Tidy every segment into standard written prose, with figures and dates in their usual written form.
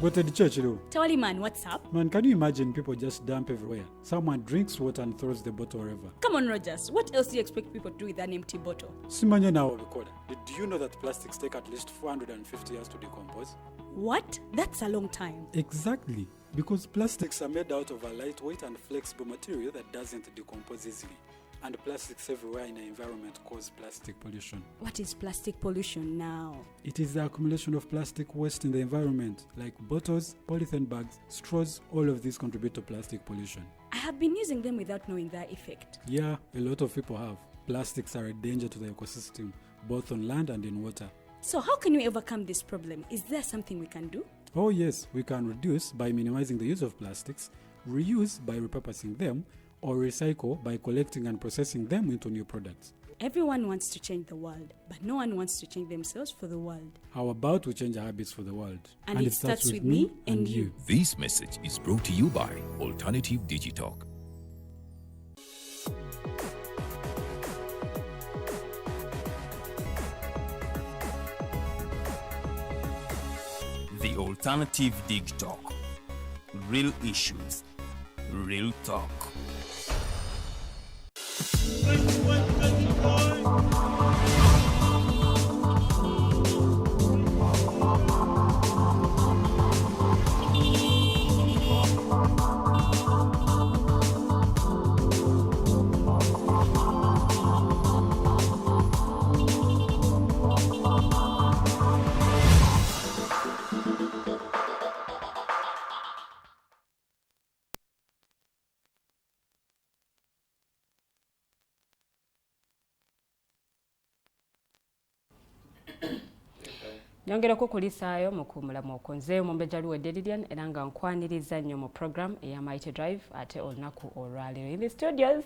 What did church do? Tawali man, what's up? Man, can you imagine people just dump everywhere? Someone drinks water and throws the bottle wherever. Come on, Rogers. What else do you expect people to do with an empty bottle? Simanya now, recorder. Did you know that plastics take at least 450 years to decompose? What? That's a long time. Exactly. Because plastics are made out of a lightweight and flexible material that doesn't decompose easily. And plastics everywhere in the environment cause plastic pollution. What is plastic pollution now? It is the accumulation of plastic waste in the environment, like bottles, polythene bags, straws. All of these contribute to plastic pollution. I have been using them without knowing their effect. Yeah, a lot of people have. Plastics are a danger to the ecosystem, both on land and in water. So how can we overcome this problem? Is there something we can do? Oh yes, we can reduce by minimizing the use of plastics, reuse by repurposing them, or recycle by collecting and processing them into new products. Everyone wants to change the world, but no one wants to change themselves for the world. How about we change our habits for the world? And it starts with me and you. This message is brought to you by Alternative Digital. The Alternative Dig Talk. Real issues, real talk. Nyongerako kulisaayo mukumulamu okonze omumbeja luwedde Lilian era nga nkwaniriza nnyo mu program eya Mighty Drive ate olunaku olwaleero. In the studios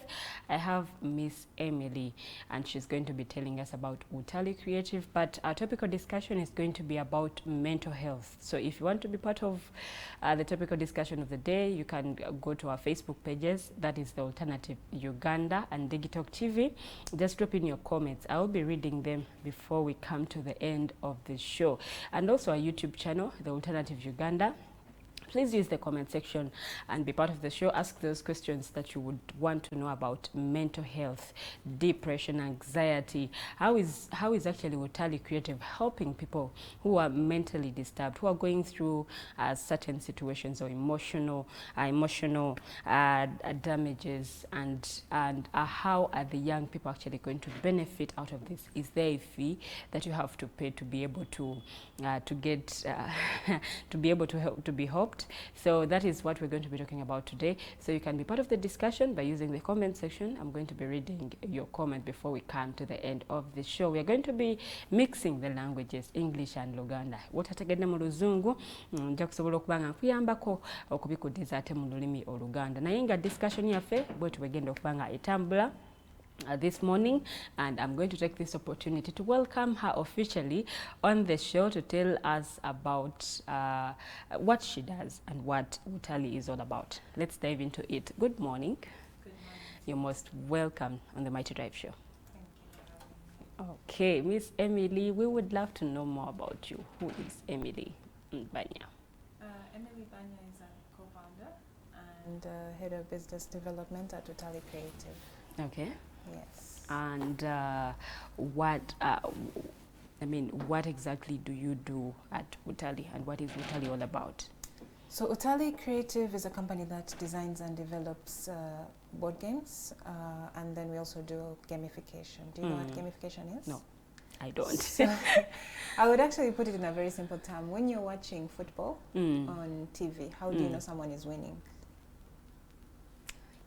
I have Miss Emily and she's going to be telling us about Utalii Creative, but our topical discussion is going to be about mental health. So if you want to be part of the topical discussion of the day, you can go to our Facebook pages, that is the Alternative Uganda and Digital TV. Just drop in your comments. I will be reading them before we come to the end of the show. And also our YouTube channel, the Alternative Uganda. Please use the comment section and be part of the show. Ask those questions that you would want to know about mental health, depression, anxiety. How is actually Utalii Creative helping people who are mentally disturbed, who are going through certain situations or emotional damages, and how are the young people actually going to benefit out of this? Is there a fee that you have to pay to be able to get to be able to help to be helped? So that is what we're going to be talking about today. So you can be part of the discussion by using the comment section. I'm going to be reading your comment before we come to the end of the show. We are going to be mixing the languages, English and Luganda. Watategedde mu Luzungu nja kusobola okubanga nkuyambako okubikudiza ate mu lulimi Oluganda. Naye nga discussion yaffe bwetu begenda okubanga etambula this morning, and I'm going to take this opportunity to welcome her officially on the show to tell us about what she does and what Utalii is all about. Let's dive into it. Good morning. Good morning. You're most welcome on the Mighty Drive show. Thank you. Okay, Miss Emily, we would love to know more about you. Who is Emily Banya? Emily Banya is a co-founder and head of business development at Utalii Creative. Okay. Yes. And what exactly do you do at Utalii, and what is Utalii all about? So Utalii Creative is a company that designs and develops board games, and then we also do gamification. Do you know what gamification is? No, I don't. So I would actually put it in a very simple term. When you're watching football on TV, how do you know someone is winning?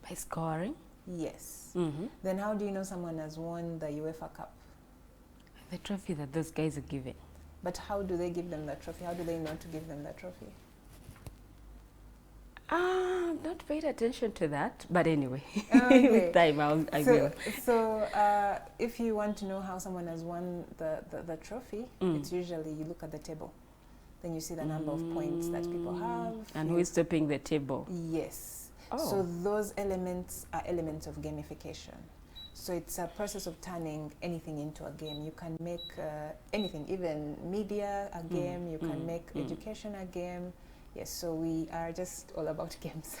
By scoring? Yes. Then how do you know someone has won the UEFA Cup? The trophy that those guys are giving. But how do they give them that trophy? How do they know to give them that trophy? Not paid attention to that, but anyway, Okay. with time I will. So if you want to know how someone has won the trophy, it's usually you look at the table. Then you see the number of points that people have. And who is topping the table? Yes. Oh. So those elements are elements of gamification. So it's a process of turning anything into a game. You can make anything, even media a game. You can make education a game. Yes, so we are just all about games.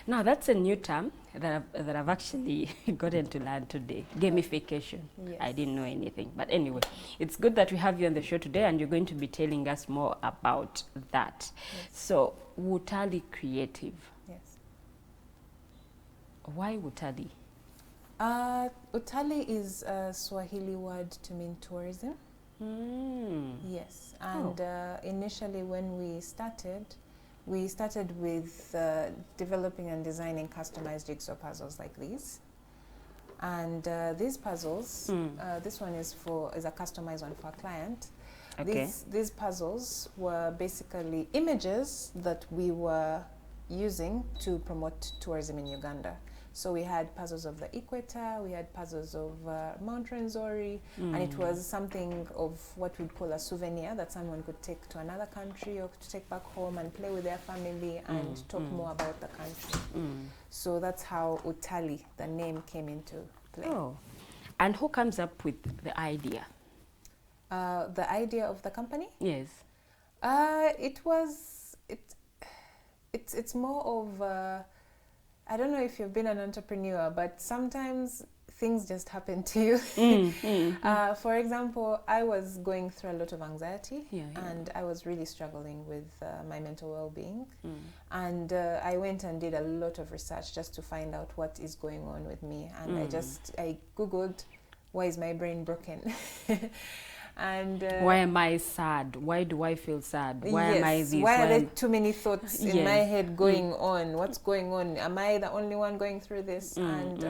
Now that's a new term that I've actually gotten to learn today. Gamification. Yes. I didn't know anything. But anyway, it's good that we have you on the show today and you're going to be telling us more about that. Yes. So, Utalii Creative. Yes. Why Utalii? Utalii is a Swahili word to mean tourism. Yes, and initially when we started with developing and designing customized jigsaw puzzles like these. And these puzzles, this one is a customized one for a client. Okay. These puzzles were basically images that we were using to promote tourism in Uganda. So we had puzzles of the equator, we had puzzles of Mount Rwenzori, and it was something of what we'd call a souvenir that someone could take to another country or to take back home and play with their family and talk more about the country. So that's how Utalii, the name, came into play. Oh, and who comes up with the idea? The idea of the company? Yes. It's more of I don't know if you've been an entrepreneur, but sometimes things just happen to you. For example, I was going through a lot of anxiety, and I was really struggling with my mental well-being. And I went and did a lot of research just to find out what is going on with me. And I Googled, why is my brain broken? And why am I sad? Why do I feel sad? Why am I this? Why are there too many thoughts in my head going on? What's going on? Am I the only one going through this? And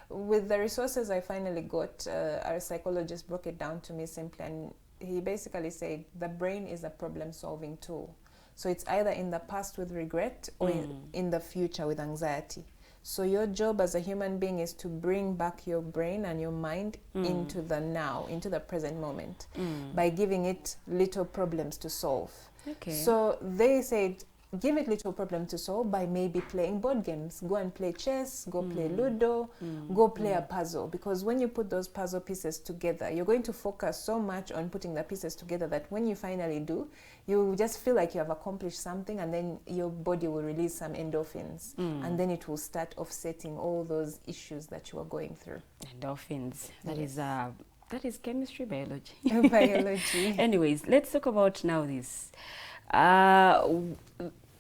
with the resources I finally got, our psychologist broke it down to me simply, and he basically said the brain is a problem-solving tool. So it's either in the past with regret or in the future with anxiety. So your job as a human being is to bring back your brain and your mind into the now, into the present moment, by giving it little problems to solve. Okay. So they said, give it little problem to solve by maybe playing board games. Go and play chess, go play Ludo, go play a puzzle. Because when you put those puzzle pieces together, you're going to focus so much on putting the pieces together that when you finally do, you just feel like you have accomplished something, and then your body will release some endorphins. And then it will start offsetting all those issues that you are going through. Endorphins. That is chemistry, biology. Biology. Anyways, let's talk about now this.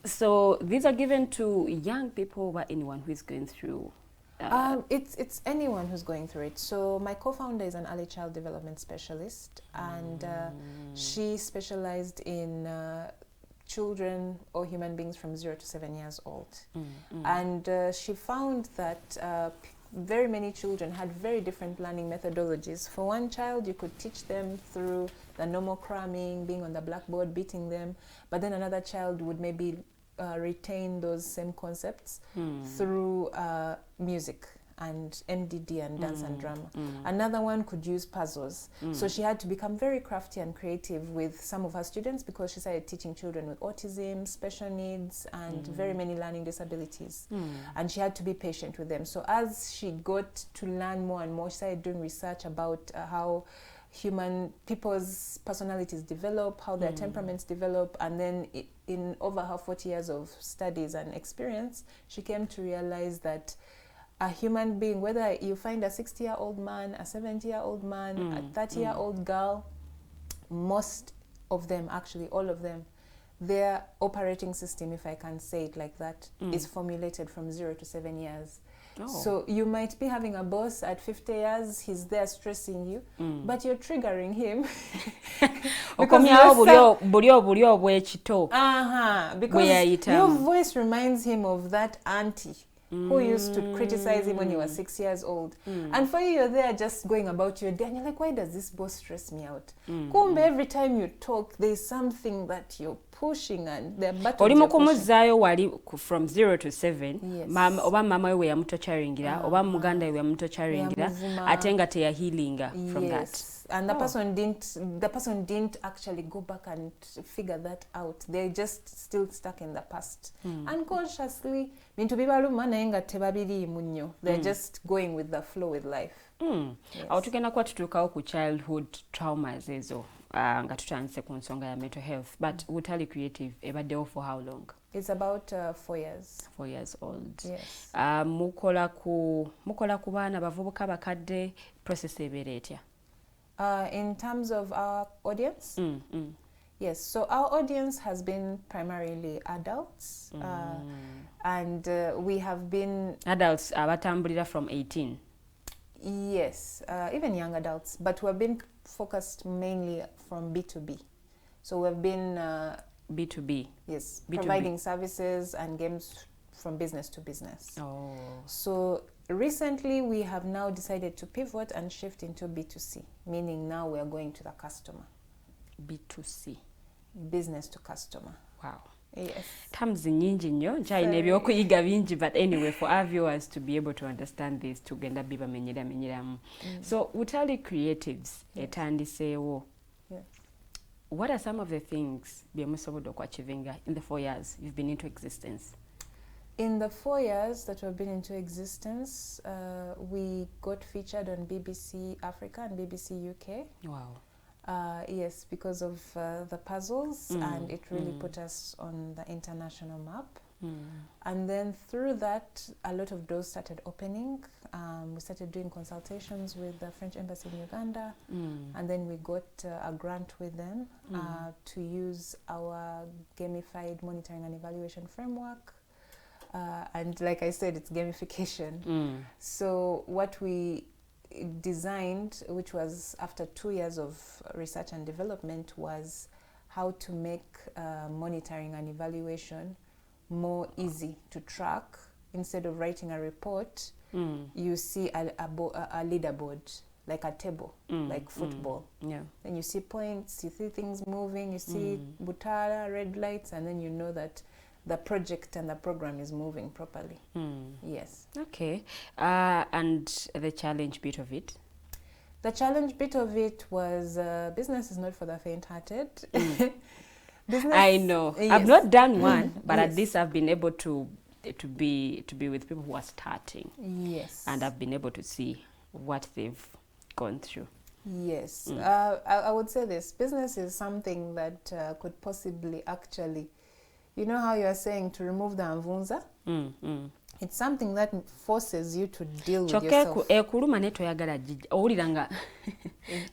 So these are given to young people or anyone who is going through? It's anyone who's going through it. So my co-founder is an early child development specialist, and she specialized in children or human beings from 0 to 7 years old. And she found that very many children had very different learning methodologies. For one child, you could teach them through the normal cramming, being on the blackboard, beating them, but then another child would maybe retain those same concepts through music and MDD and dance and drama. Another one could use puzzles. So she had to become very crafty and creative with some of her students, because she started teaching children with autism, special needs, and very many learning disabilities. And she had to be patient with them. So as she got to learn more and more, she started doing research about how people's personalities develop, how their temperaments develop, and then in over her 40 years of studies and experience, she came to realize that a human being, whether you find a 60-year-old man, a 70-year-old man, a 30-year-old girl, most of them, actually all of them, their operating system, if I can say it like that, is formulated from 0 to 7 years. So you might be having a boss at 50 years, he's there stressing you, but you're triggering him. Because your voice reminds him of that auntie who used to criticize him when he was 6 years old. And for you, you're there just going about your day, and you're like, why does this boss stress me out? Kumbe, every time you talk, there's something that you're pushing, and the buttons from 0 to 7. Yes. Oba mama we yamutocharingira, oba muganda we yamutocharingira, atenga te ya healinga from that. And the person didn't actually go back and figure that out. They're just still stuck in the past. Unconsciously, they're just going with the flow with life. Yes. Awo tugenda kuba tutuukawo ku childhood traumas ezo. nga tutandise ku nsonga ya mental health, but Utalii Creative ebaddewo for how long? It's about 4 years. 4 years old. Yes. Mukola ku baana bavubuka bakadde, process ebeera etya? In terms of our audience? Yes, so our audience has been primarily adults, and we have been... Adults abatambulira from 18? Yes, even young adults, but we've been focused mainly from B2B. So we've been... B2B? Yes, B2B. Providing services and games from business to business. Oh. So recently we have now decided to pivot and shift into B2C, meaning now we are going to the customer. B2C? Business to customer. Wow. Yes. Terms nyingi nnyo nkyalina ebyokuyiga bingi, but anyway, for our viewers to be able to understand this, tugenda bibamenyeramu. So Utalii Creatives etandiseewo. Yes. What are some of the things bye musobodde okuachivinga in the 4 years you've been into existence? In the 4 years that we've been into existence, we got featured on BBC Africa and BBC UK. Wow. Yes, because of the puzzles, and it really put us on the international map. And then through that, a lot of doors started opening. We started doing consultations with the French Embassy in Uganda, and then we got a grant with them to use our gamified monitoring and evaluation framework. And like I said, it's gamification. So what we designed, which was after 2 years of research and development, was how to make monitoring and evaluation more easy to track. Instead of writing a report, you see a leaderboard, like a table, like football. Yeah. Then you see points, you see things moving, you see butala, red lights, and then you know that the project and the program is moving properly. Yes. Okay. And the challenge bit of it? The challenge bit of it was business is not for the faint-hearted. Business, I know. Yes. I've not done one, but Yes. at least I've been able to be with people who are starting. Yes. And I've been able to see what they've gone through. Yes. I would say this. Business is something that could possibly actually, you know how you are saying to remove the anvunza? It's something that forces you to deal with yourself. Ekuluma ne toyagala jijja. Owulira nga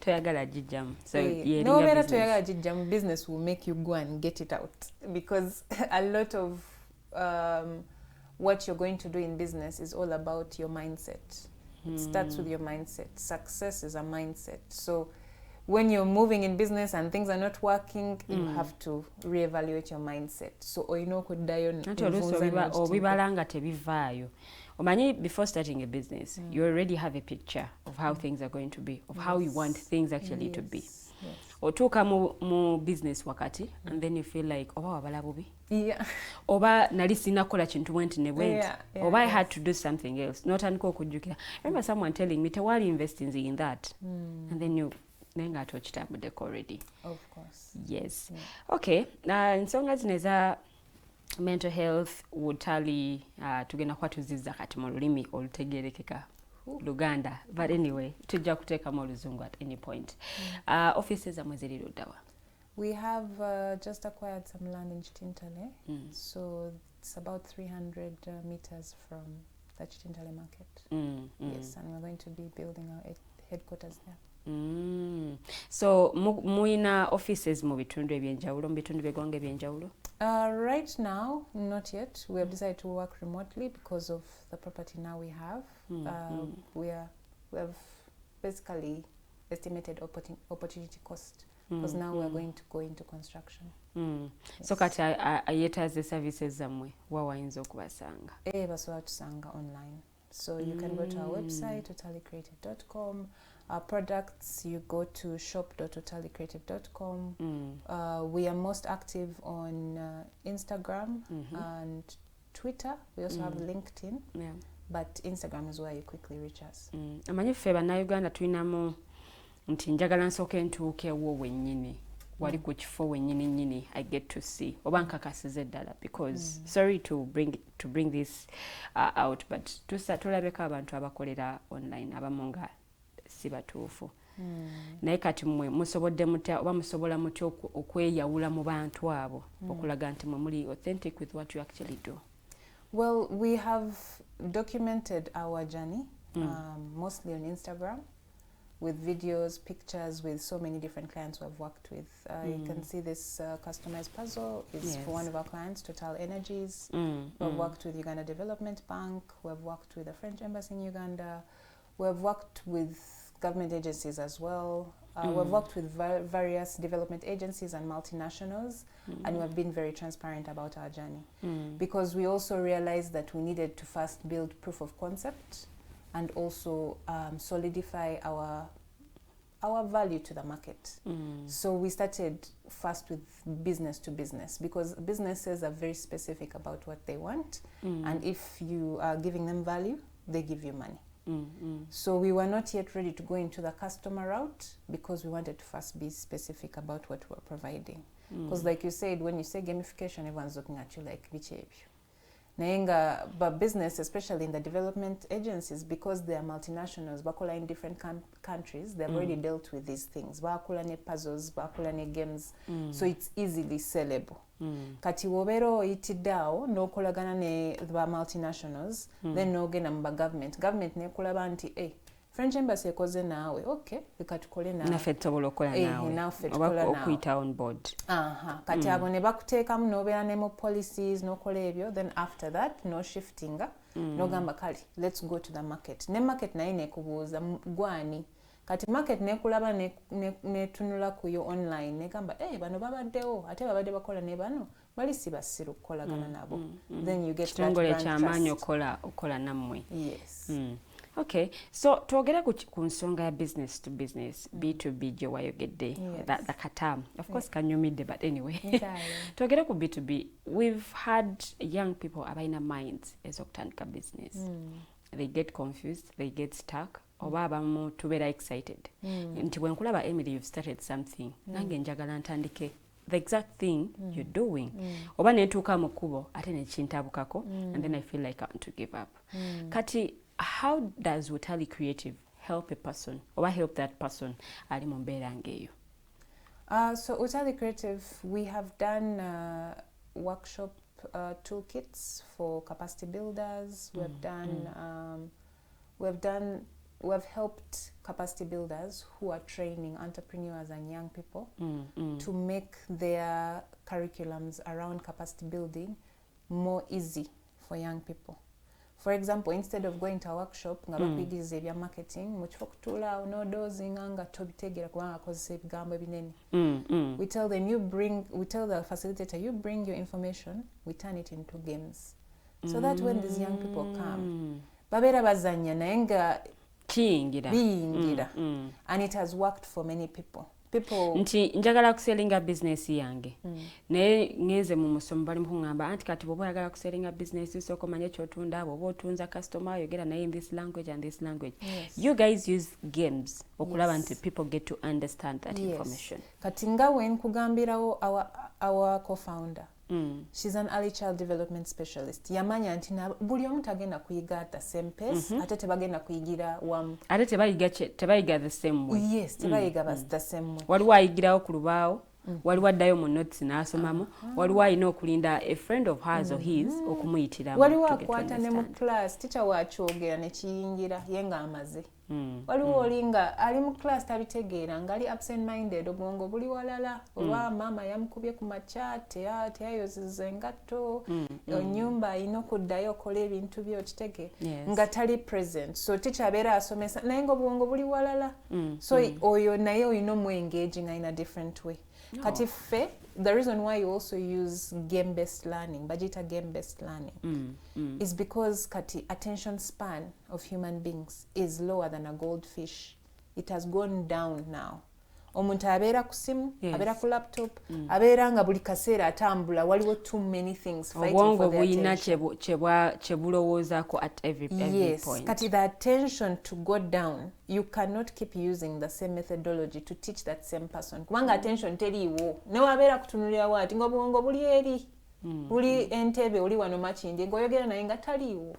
toyagala jijjamu. So no matter toyagala jijjamu, business will make you go and get it out. Because a lot of what you're going to do in business is all about your mindset. It starts with your mindset. Success is a mindset. So when you're moving in business and things are not working, you have to reevaluate your mindset. So oyina okuddayo obibalanga tebivaayo. Omanyi, before starting a business, you already have a picture of how things are going to be, of how you want things actually to be. Otuuka mu business wakati, and then you feel like, oba wabala bubi? Yeah. Oba nali sinakola kintu bwenti ne bwenti. Yeah, Oba I had to do something else. Notandika okujjukira. I remember someone telling me, tewali investing in that. And then you nenga tochitambudeko already. Of course. Yes. Yeah. Okay. Nsonga zino eza mental health, Utalii, tugenda kwa tuzizza kati mu lulimi olutegerekeka Luganda. But anyway, tujja kuteekamu oluzungu at any point. Offices zamwe ziri luddawa? We have just acquired some land in Chitintale. So it's about 300 meters from the Chitintale market. Yes, and we're going to be building our headquarters there. So muina offices mu bitundu ebyenjawulo, mu bitundu by'eggwanga ebyenjawulo? Right now, not yet. We have decided to work remotely because of the property now we have. We have basically estimated opportunity cost because now we are going to go into construction. Yes. So kati ayetaze services zamwe wa wayinza okubasanga? Basobola tusanga online. So you can go to our website, utaliicreative.com. Our products, you go to shop.utaliicreative.com. We are most active on Instagram and Twitter. We also have LinkedIn. Yeah. But Instagram is where you quickly reach us. Amanyi ffe bannayuganda tulinamu nti njagala nsooke ntuukewo wennyini. Wali ku kifo wennyini nnyini I get to see. Oba nkakasize ddala because sorry to bring this out, but tulabeko abantu abakolera online abamu nga si batuufu. naye kati mmwe musobodde mutya oba musobola mutya okweyawula mu bantu abo okulaga nti mwe muli authentic with what you actually do? Well, we have documented our journey, mostly on Instagram, with videos, pictures, with so many different clients we have worked with. You can see this customized puzzle is for one of our clients, Total Energies. We've worked with Uganda Development Bank. We've worked with the French Embassy in Uganda. We've worked with government agencies as well. We've worked with various development agencies and multinationals, and we've been very transparent about our journey because we also realized that we needed to first build proof of concept and also solidify our value to the market. So we started first with business to business because businesses are very specific about what they want, and if you are giving them value, they give you money. So we were not yet ready to go into the customer route because we wanted to first be specific about what we're providing. Because like you said, when you say gamification, everyone's looking at you like, Nayenga, but business, especially in the development agencies, because they are multinationals, bakola in different countries, they've already dealt with these things. Bakola ne puzzles, bakola ne games, so it's easily sellable. Kati wobero itidao no kolagana ne ba multinationals, then no gena mba government. Government ne kulaba nti French Embassy ekoze naawe, okay, bikatukole naawe. Naffe tusobola okukola naawe. Naffe tukola naawe. Okuyita on board. Kati abo ne bakuteekamu n'obeera ne mu policies n'okola ebyo, then after that no shiftinga, n'ogamba kale, let's go to the market. Ne market naye neekubuuza gwani. Kati market nekulaba netunula ku yo online negamba bano babaddewo ate babadde bakola ne bano bali si basiru kukolagana nabo. Then you get that brand trust. Kitongole ky'amaanyi okola nammwe. Yes. Okay, so twogera ku nsonga ya business to business, B2B gye wayogedde, that katam. Of course kanyumidde, but anyway. Twogera ku B2B, we've had young people abalina minds ez'okutandika business. They get confused, they get stuck, oba abamu tubeera excited. Nti bwe nkulaba Emily, you've started something. Nange njagala ntandike the exact thing you're doing. Oba netuuka mu kkubo ate nekintabukako, and then I feel like I want to give up. Kati, how does Utalii Creative help a person or help that person ali mu mbeera ngeeyo? So Utalii Creative, we have done workshop toolkits for capacity builders. We've helped capacity builders who are training entrepreneurs and young people to make their curriculums around capacity building more easy for young people. For example, instead of going to a workshop nga bakuyigiriza ebya marketing mukifo kutuula onoodoozinga nga tobitegeera kubanga akozesa ebigambo ebinene. We tell the facilitator, you bring your information, we turn it into games. So that when these young people come, babeera bazannya naye nga biyingira. And it has worked for many people. Nti njagala kuselinga business yange. Naye ngeze mu musomo bali mukungamba anti kati bwoba oyagala kuselinga business isoko manye kyotunda bwoba otunza customer yogera naye in this language and this language. You guys use games okulaba nti people get to understand that information. Kati nga when kugambirawo our co-founder, she's an early child development specialist. Yamanya nti buli omu tagenda kuyiga at the same pace, ate tebagenda kuyigira wamu. Ate tebayiga the same way. Yes, tebayiga the same way. Waliwo ayigirawo ku lubaawo, waliwo addayo mu notes n'asomamu, waliwo alina okulinda a friend of hers or his okumuyitiramu. Waliwo akwata ne mu class, teacher wakyogera ne kiyingira ye nga amaze. Waliwo olinga ali mu class tabitegeera ngali absent minded, obwongo buli walala, olwa mama yamukubye ku makya teyayozeza engatto, ennyumba alina okuddayo okola ebintu byo kitege nga tali present. So teacher abeera asomesa naye nga obwongo buli walala. So oyo naye olina omu-engaging in a different way. Kati ffe, the reason why you also use game-based learning, Bajita game-based learning, is because kati attention span of human beings is lower than a goldfish. It has gone down now. Omuntu abeera ku simu, abeera ku laptop, abeera nga buli kaseera atambula, waliwo too many things fighting for the attention. Obwongo buyina kyebulowoozaako at every point. Kati the attention to go down, you cannot keep using the same methodology to teach that same person. Kubanga attention teriiwo. Ne wabeera kutunulira waati ng'obwongo buli eri. uli Entebbe uli wano Makindye ng'oyogera naye nga taliiwo.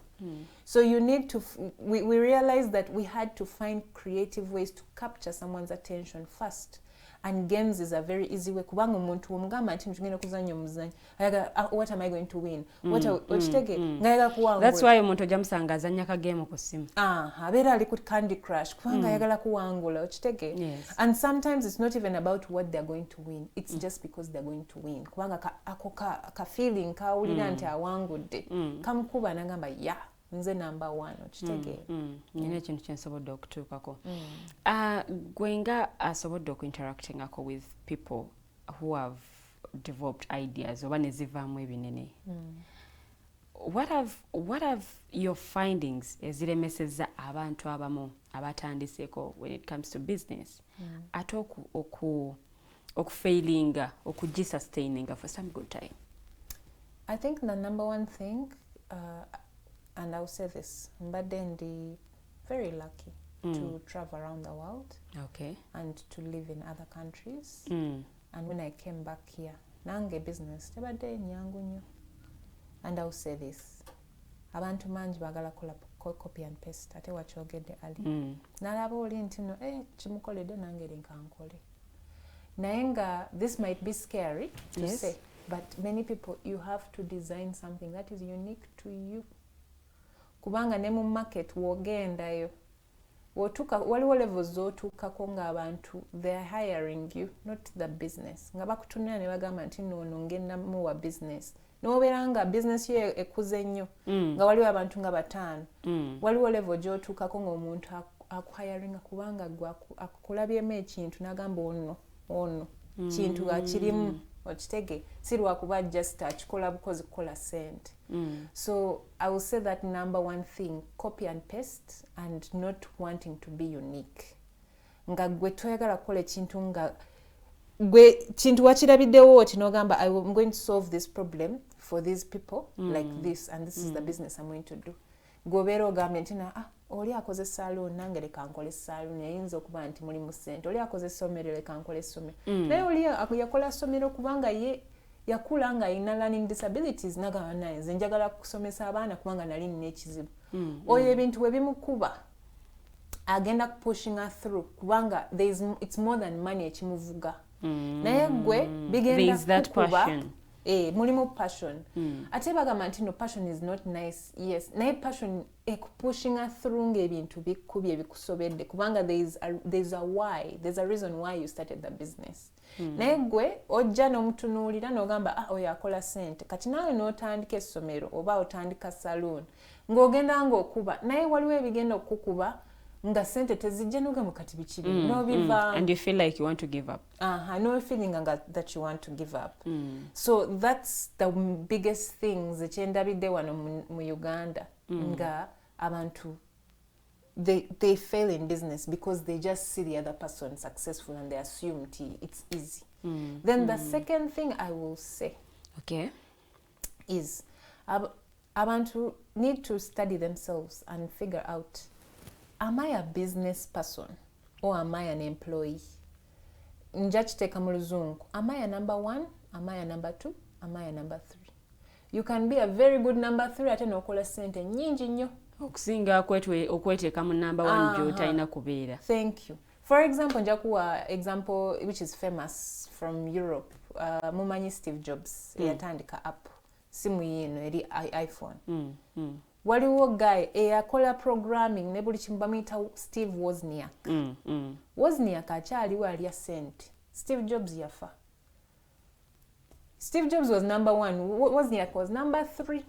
So you need to we realized that we had to find creative ways to capture someone's attention first. And games is a very easy way kubanga omuntu omugamba nti tugenda kuzannya omuzannyo ayaga what am I going to win okitege ngayaga kuwangula. That's why omuntu ojja musanga azannya ka game ku ssimu abeera ali ku Candy Crush kubanga ayagala kuwangula okitege. And sometimes it's not even about what they're going to win, it's just because they're going to win kubanga ako ka feeling kawulira nti awangudde kamukuba nagamba nze number 1 okitege. Nina ekintu kyensobodde okutuukako. Gwe nga asobodde okuinteractingako with people who have developed ideas oba ne zivaamu ebinene. What have your findings eziremesezza abantu abamu abatandiseeko when it comes to business ate okufailinga okugisustaininga for some good time? I think the number one thing and I'll say this, mbadde ndi very lucky to travel around the world and to live in other countries. And when I came back here, nange business tebadde nyangu nnyo. And I'll say this, abantu mangi bagala kola copy and paste ate wakyogedde ali. Nalaba oli nti no kimukoledde nange linkankole. Naye nga this might be scary to say, but many people, you have to design something that is unique to you. Kubanga ne mu market wogendayo wotuka waliwo levels zotuukako ng'abantu they are hiring you, not the business. Nga bakutunira ne bagamba nti noono ngenda muwa business. N'obeera nga business ye ekuze nnyo nga waliwo abantu nga 5. Waliwo level gy'otuukako ng'omuntu akuhiringa kubanga gwe akulabyemu ekintu n'agamba ono kintu akirimu okitege si lwakuba just akikola bukozi kukola sente. So I will say that number one thing, copy and paste and not wanting to be unique. Nga gwe toyagala kukola ekintu nga gwe kintu wakirabiddewo oti n'ogamba I'm going to solve this problem for these people like this and this is the business I'm going to do. Gobeera ogambye nti oli akoze saloon nange leka nkole saloon eyinza okuba nti mulimu ssente. Oli akoze essomero leka nkole essomero. Naye oli yakola essomero kubanga ye yakula nga alina learning disabilities nagamba naye nze njagala kusomesa abaana kubanga nali nina ekizibu. Oyo ebintu we bimukuba agenda pushing her through kubanga it's more than money ekimuvuga. Naye gwe bigenda kukuba mulimu passion. Ate bagamba nti no, passion is not nice. Yes, naye passion pushing her through ng'ebintu bikubye ebikusobedde kubanga there's a reason why you started the business. Naye gwe ojja n'omutunuulira n'ogamba oyo akola ssente kati naawe n'otandika essomero oba otandika saloon ng'ogenda ng'okuba naye waliwo ebigenda okukuba nga sente tezijja n'ogamba kati bikiri n'obiva and you feel like you want to give up. No feeling that you want to give up. So that's the biggest things ekyendabidde wano mu Uganda nga abantu they fail in business because they just see the other person successful and they assume it's easy. Then the second thing I will say is abantu need to study themselves and figure out, am I a business person or am I an employee? Njachiteka mu luzungu. Am I a number 1? Am I a number 2? Am I a number 3? You can be a very good number 3 ate n'okola sente nnyingi nnyo. Okusinga okweteeka mu number 1 gy'otalina kubeera. Thank you. For example, njakuwa example which is famous from Europe. Mumanyi Steve Jobs eyatandika Apple. Simu yino eri iPhone. Waliwo guy eyakola programming ne buli kimu bamuyita Steve Wozniak. Wozniak akyaliwo alya sente. Steve Jobs yafa. Steve Jobs was number 1. Wozniak was number 3.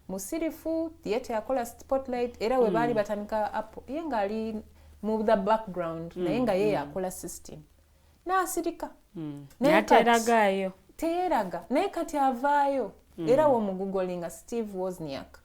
Musirifu theatre yakola Spotlight era we baali batandika Apple. Ye nga ali mu the background naye nga ye yakola system. N'asirika. N'ateragayo. Teeraga. Naye kati avaayo. Era womugugolinga Steve Wozniak.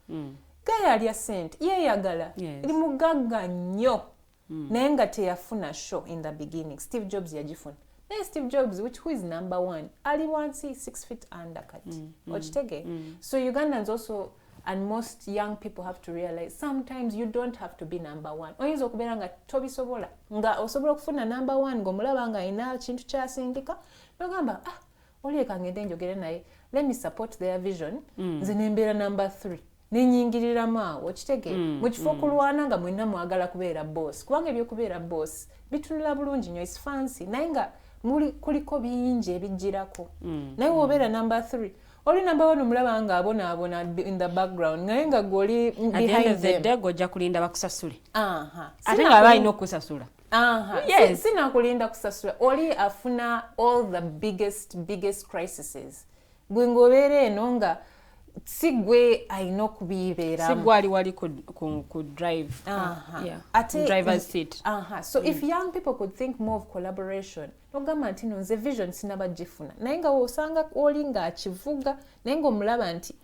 Gaya alya sente yeeyagala eri mugagga nnyo naye nga teyafuna show in the beginning. Steve Jobs yagifuna naye Steve Jobs who is number 1 ali wansi 6 feet under kati okitege. So Ugandans also and most young people have to realize sometimes you don't have to be number 1. Oyinza okubeera nga tobisobola nga osobola okufuna number 1 ng'omulaba nga ayina kintu kyasindika n'ogamba oli ekangende njogere naye let me support their vision nze nembeera number 3 nenyingiriramu awo okitege mukifo kulwana nga mwenna mwagala kubeera boss kubanga ebyokubeera boss bitunula bulungi nnyo is fancy naye nga kuliko bingi ebijjirako naye wobeera number 3 oli number 1 omulaba nga abonaabona in the background naye nga gwoli behind them gojja kulinda bakusasule aha ate nga balina okusasula yes sinakulinda kusasula oli afuna all the biggest crises gwe ngobeera eno nga si gwe alina okubibeeramu si gwe ali wali ku drive driver's seat so if young people could think more of collaboration nogamba nti nze vision sinabagifuna naye nga osanga oli ng'akivuga naye ng'omulaba nti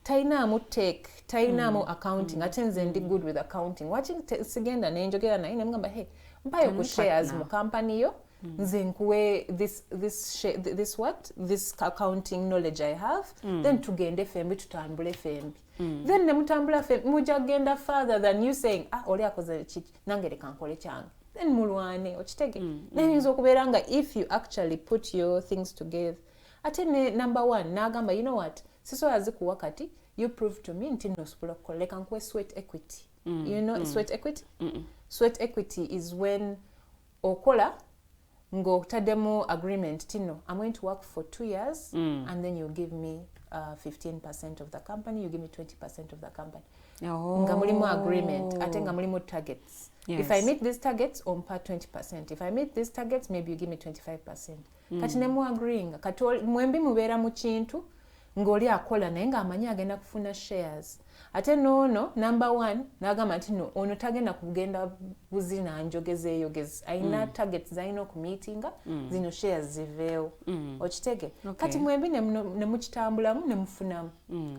talinaamu tech talinaamu accounting ate nze ndi good with accounting waki sigenda nenjogera naye nemugamba hey mpayo ku shares mu company yo nze nkuwe this accounting knowledge I have then tugende fembi tutambule fembi then nemutambula fembi mujja kugenda further than you saying oli akoze kiki nange leka nkole kyange then mulwane okitege nayinza okubeera nga if you actually put your things together ate ne number 1 n'agamba you know what sisobola zikuwa kati you prove to me nti nosobola kukola leka nkuwe sweat equity you know sweat equity sweat equity is when okola ng'otaddemu agreement tino I'm going to work for 2 years and then you give me 15% of the company you give me 20% of the company nga mulimu agreement ate nga mulimu targets if I meet these targets ompa 20% if I meet these targets maybe you give me 25% kati nemu agreeing kati mwembi mubeera mu kintu ng'oli akola naye ng'amanyi agenda kufuna shares ate noono number 1 n'agamba nti no ono tagenda kugenda buzina njogezeeyogezi ayina targets zalina okumeetinga zino shares ziveewo okitege kati mwembi nemukitambulamu nemufunamu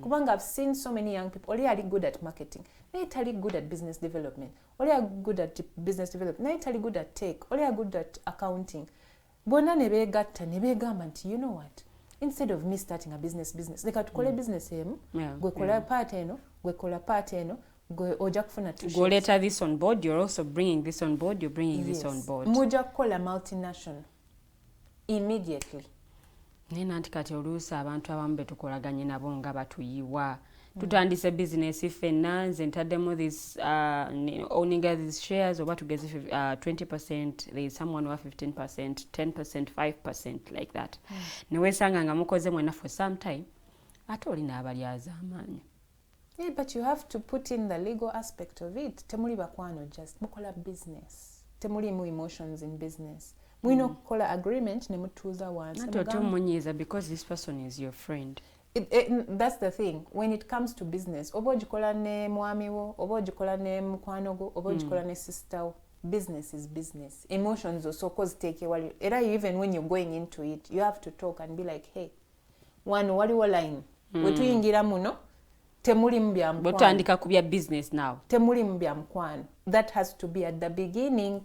kubanga I've seen so many young people oli ali good at marketing naye tali good at business development oli ali good at business development naye tali good at tech oli ali good at accounting bonna ne beegatta ne beegamba nti you know what instead of me starting a business leka tukole business emu gwe kola part eno gwe kola part eno gwe ojja kufuna go later this on board you're also bringing this on board you're bringing this on board mujja kukola multinational immediately nena nti kati oluusi abantu abamu betukolaganye nabo nga batuyiwa tutandise business ffenna nze ntaddemu this owning these shares oba tugeze 20% there is someone wa 15% 10% 5% like that newesanga nga mukoze mwena for some time ate olina abalyaza amaanyi but you have to put in the legal aspect of it temuli bakwano just mukola business temuli mu emotions in business mwino okukola agreement ne mutuuza wansi ate otemunyiiza because this person is your friend that's the thing when it comes to business oba ogikola ne mwami wo oba ogikola ne mukwano gwo oba ogikola ne sister wo business is business emotions osooka oziteeke wali era even when you're going into it you have to talk and be like hey wano waliwo line wetuyingira muno temuli mu bya mukwano botandika ku bya business now temuli mu bya mukwano that has to be at the beginning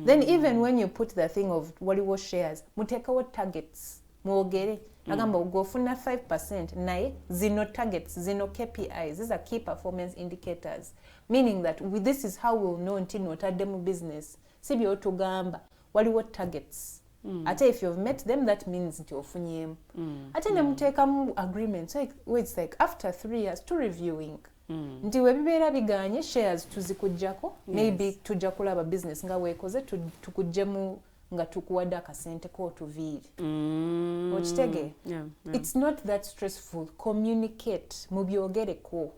then even when you put the thing of waliwo shares muteekawo targets mwogere agamba ogofuna 5% naye zino targets zino KPIs these are key performance indicators meaning that this is how we'll know nti notaddemu business si byotugamba waliwo targets ate if you've met them that means nti ofunyemu ate nemuteekamu agreements it's like after 3 years to reviewing nti webibeera biganye shares tuzikujjako maybe tujja kulaba business nga weekoze tukujjemu nga tukuwadde akasente k'otuviiri okitege it's not that stressful communicate mubyogereko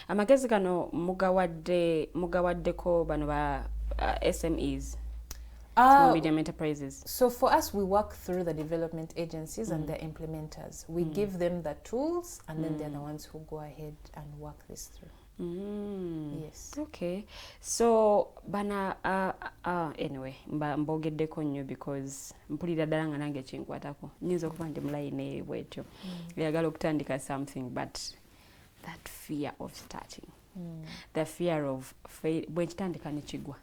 amagezi gano mugawaddeko bano ba SMEs small medium enterprises so for us we work through the development agencies and the implementers we give them the tools and then they're the ones who go ahead and work this through yes okay so bana anyway mbogeddeko nnyo because mpulira ddala nga nange kinkwatako nyinza okuba ndi mulayine bwetyo yagala okutandika something but that fear of starting the fear of bwekitandika nekigwa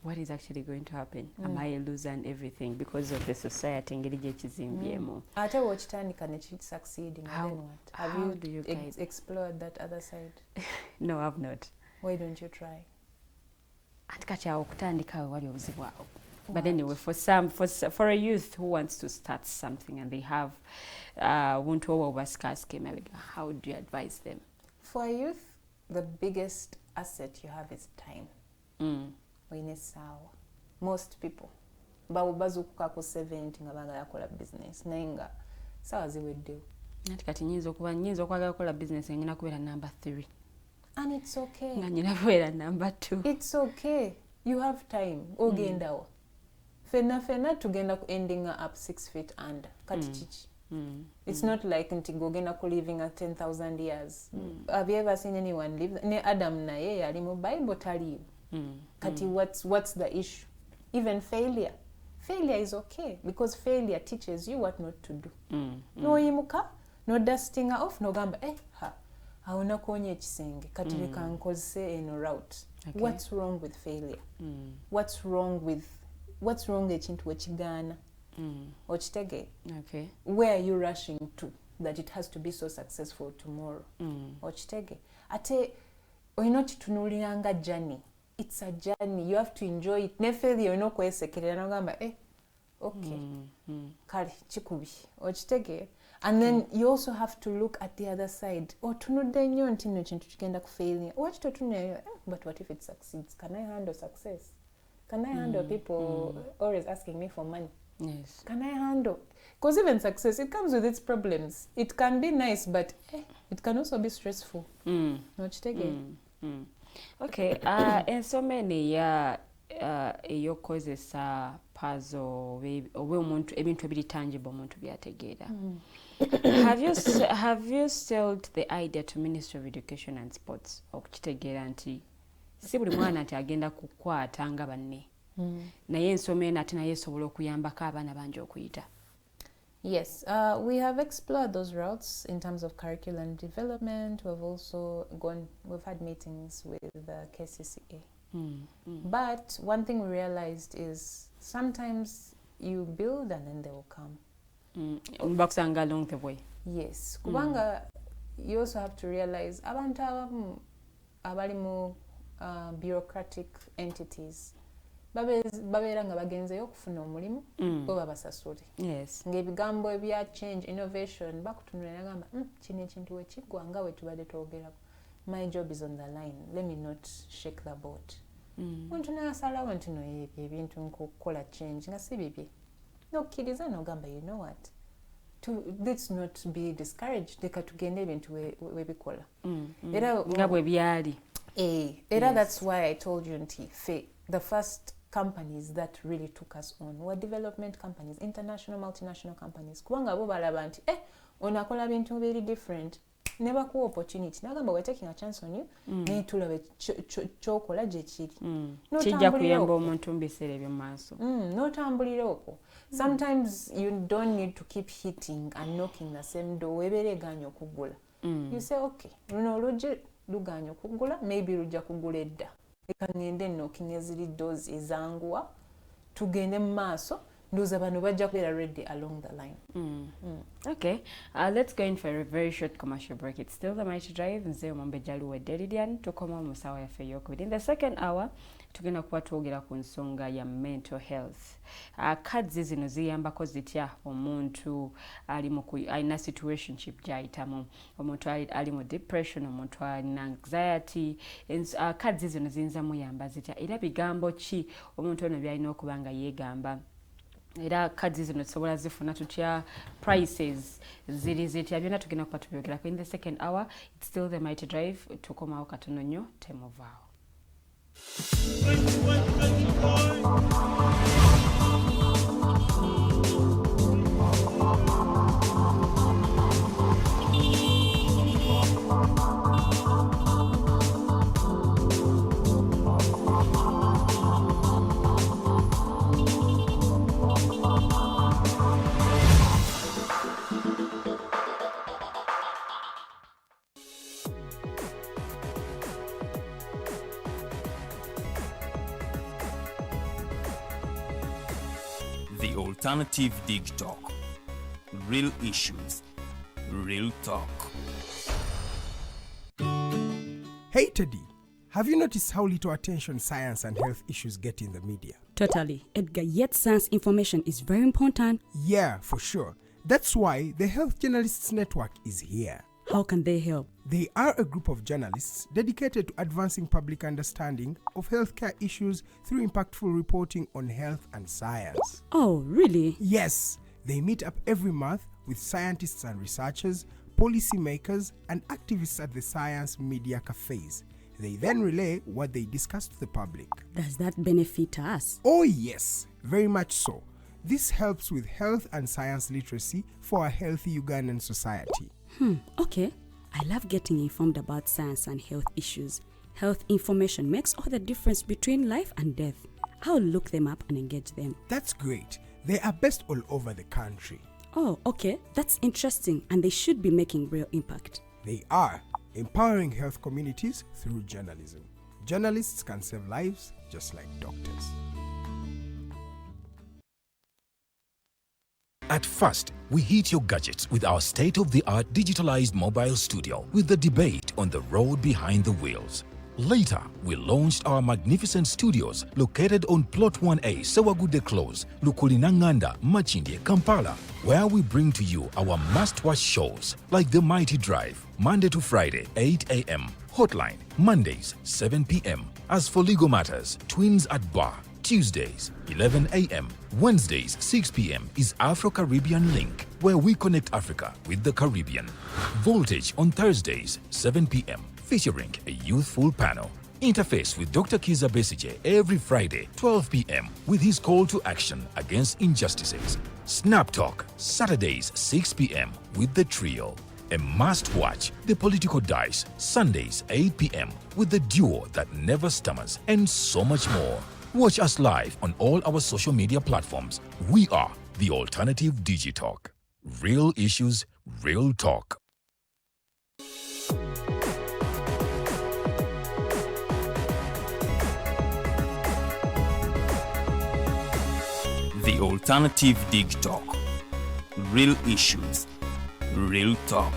what is actually going to happen am I losing everything because of the society ngeri gyekizimbyemu ate wokitandika nekisucceeding then what have how you, do you explored that other side no I've not why don't you try ati kati awo okutandikawe wali obuzibu awo But anyway, for a youth who wants to start something and they have how do you advise them? For a youth, the biggest asset you have is time. Most people bazukuka ku 70 nga bagala yakola business naye nga sawa ziweddewo. Nati kati nyinza okwagala kukola business ngina kubeera number 3. And it's okay. Nga nyina kubeera number 2. It's okay. You have time. Ogendawo. Fena tugenda ku ending up 6 feet under. Kati chichi. It's not like nti gogenda ku living at 10,000 years. Have you ever seen anyone live? Ne Adam naye yali mu Bible taliyo. Kati what's the issue? Even failure is okay because failure teaches you what not to do. No yimuka, no dusting off, no gamba awona konye ekisenge kati leka nkozese eno route. Okay. What's wrong with failure? What's wrong ekintu wekigaana? Okitege? Okay. Where are you rushing to that it has to be so successful tomorrow? Okitege? Ate oyina kitunuliranga journey. It's a journey. You have to enjoy it. Ne failure oyina okwesekerera nogamba okay. Kale kikubi. Okitege? And then you also have to look at the other side. Otunudde nnyo nti nno kintu kigenda ku failure. What totuneyo? But what if it succeeds? Can I handle success? Can I handle people always asking me for money? Yes. Can I handle? Because even success, it comes with its problems. It can be nice, but it can also be stressful. Okay. Ensomene eyokozesa puzzle oba omuntu ebintu ebiri tangible omuntu byategeera. Have you sold the idea to Ministry of Education and Sports okukitegeera nti si buli mwana nti agenda kukwata nga banne naye ensomene ate naye esobola okuyambako abaana bangi okuyita? Yes, we have explored those routes in terms of curriculum development. We've had meetings with the KCCA. But one thing we realized is sometimes you build and then they will come. Bakusanga along the way. Yes. Kubanga, you also have to realize abantu abamu abali mu bureaucratic entities babeera nga bagenzeyo okufuna omulimu bo babasasule. Yes. Ng'ebigambo ebya change innovation bakutunulira ngamba kino ekintu wekiggwa nga we tubadde twogerako. My job is on the line. Let me not shake the boat. Omuntu n'asalawo nti no ebyo ebintu nkukola change nga si bibye. Nokkiriza n'ogamba you know what? Let's not be discouraged. Leka tugende ebintu webikola. Era nga bwe byali. Era that's why I told you nti the first companies that really took us on were development companies, international, multinational companies. Kubanga bo balaba nti onakola bintu very different. Never cool opportunity. Nagamba we're taking a chance on you. Ne tulabe chokola gye kiri. Kijja kuyamba omuntu mbiseera ebyo maaso. N'otambulireko. Sometimes you don't need to keep hitting and knocking the same door. Webeera egaanya okugula. You say okay, luno oluggi lugaanya okugula, maybe lujja kugula edda. Leka ngende knocking eziri doors ezanguwa. Tugende mu maaso. Ndowooza bano bajja kubeera ready along the line. Okay, let's go in for a very short commercial break. It's still the Mighty Drive. Nze omwambe Jaluwe Deridian tukoma mu ssaawa yaffe ey'okubiri. In the second hour tugenda kuba twogera ku nsonga ya mental health. Cards zino ziyambako zitya omuntu alina situationship gy'ayitamu, omuntu ali mu depression, omuntu alina anxiety. Cards zino ziyinza muyamba zitya era bigambo ki omuntu ono byalina okuba nga yeegamba. Era cards zino tusobola zifuna tutya, prices ziri zitya, byonna tugenda kuba tubyogerako. In the second hour, it's still the Mighty Drive. Tukomawo katono nnyo, temuvaawo. The Alternative Dig Talk. Real issues, real talk. Hey Teddy, Have you noticed how little attention science and health issues get in the media? Totally, Edgar, yet science information is very important. Yeah, for sure. That's why the Health Journalists Network is here. How can they help? They are a group of journalists dedicated to advancing public understanding of healthcare issues through impactful reporting on health and science. Oh, really? Yes, they meet up every month with scientists and researchers, policymakers, and activists at the science media cafes. They then relay what they discuss to the public. Does that benefit us? Oh yes, very much so. This helps with health and science literacy for a healthy Ugandan society. Okay. I love getting informed about science and health issues. Health information makes all the difference between life and death. I'll look them up and engage them. That's great. They are based all over the country. Oh, okay. That's interesting, and they should be making real impact. They are empowering health communities through journalism. Journalists can save lives just like doctors. At first, we hit your gadgets with our state-of-the-art digitalized mobile studio with the debate on the road behind the wheels. Later, we launched our magnificent studios located on Plot 1A, Sewagude Close, Lukulinanganda, Machindye, Kampala, where we bring to you our must-watch shows like The Mighty Drive, Monday to Friday, 8 a.m., Hotline, Mondays, 7 p.m. As for legal matters, Twins at Bar, Tuesdays, 11 a.m., Wednesdays, 6 p.m. is Afro-Caribbean Link, where we connect Africa with the Caribbean. Voltage on Thursdays, 7 p.m., featuring a youthful panel. Interface with Dr. Kiza Besije every Friday, 12 p.m. with his call to action against injustices. Snap Talk, Saturdays, 6 p.m. with the trio. A must-watch, The Political Dice, Sundays, 8 p.m. with the duo that never stammers, and so much more. Watch us live on all our social media platforms. We are the Alternative Digitalk. Real issues, real talk. The Alternative Digitalk. Real issues, real talk.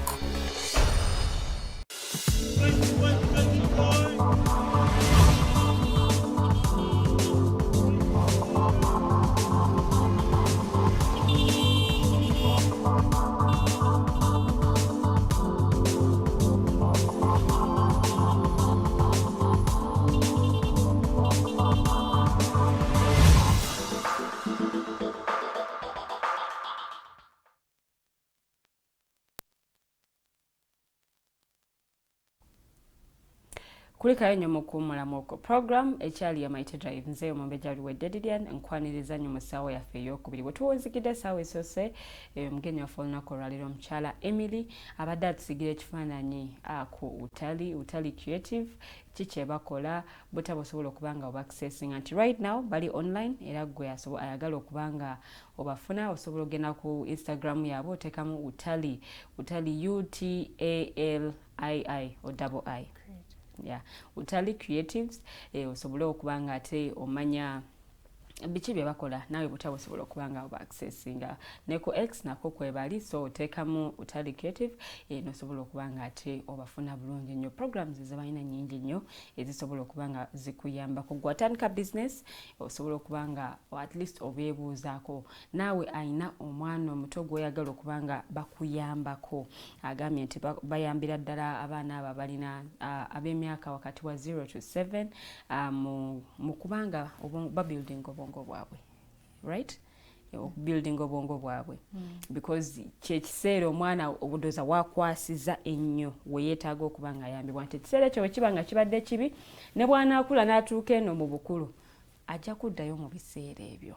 Kulikayo nnyo mu kuwummulamu ku program ekyali ya Mighty Drive nze omwembeja Luwedde Lilian nkwaniriza nnyo mu ssaawa yaffe ey'okubiri bwe tuwunzikidde essaawa esoose omugenyi waffe olunaku olwaleero omukyala Emily abadde atusigira ekifaananyi ku Utalii Creative kiki bakola bwetaba osobola okuba nga oba accessing nti right now bali online era gwe ayagala okuba nga obafuna osobola ogenda ku Instagram yaabwe oteekamu Utalii UTALII o double I. Yeah, Utalii Creatives osobole okuba nga ate omanya biki bye bakola nawe butaba osobola okuba nga oba accessinga ne ku X nako kwebali so oteekamu Utalii Creative nosobola okuba nga ate obafuna bulungi nnyo. Programs zebalina nnyingi nnyo ezisobola okuba nga zikuyamba ku gwatandika business osobola okuba nga at least obeebuuzaako naawe ayina omwana omuto gw'oyagala okuba nga bakuyambako agambye nti bayambira ddala abaana abo balina ab'emyaka wakati wa 0 to 7 mu kubanga babuilding obwongo bwabwe right building obwongo bwabwe because kyekiseera omwana obudoza wakwasiza ennyo weyeetaaga okuba nga ayambibwa nti ekiseera ekyo bwe kiba nga kibadde kibi ne bw'anaakula n'atuuka eno mu bukulu ajja kuddayo mu biseera ebyo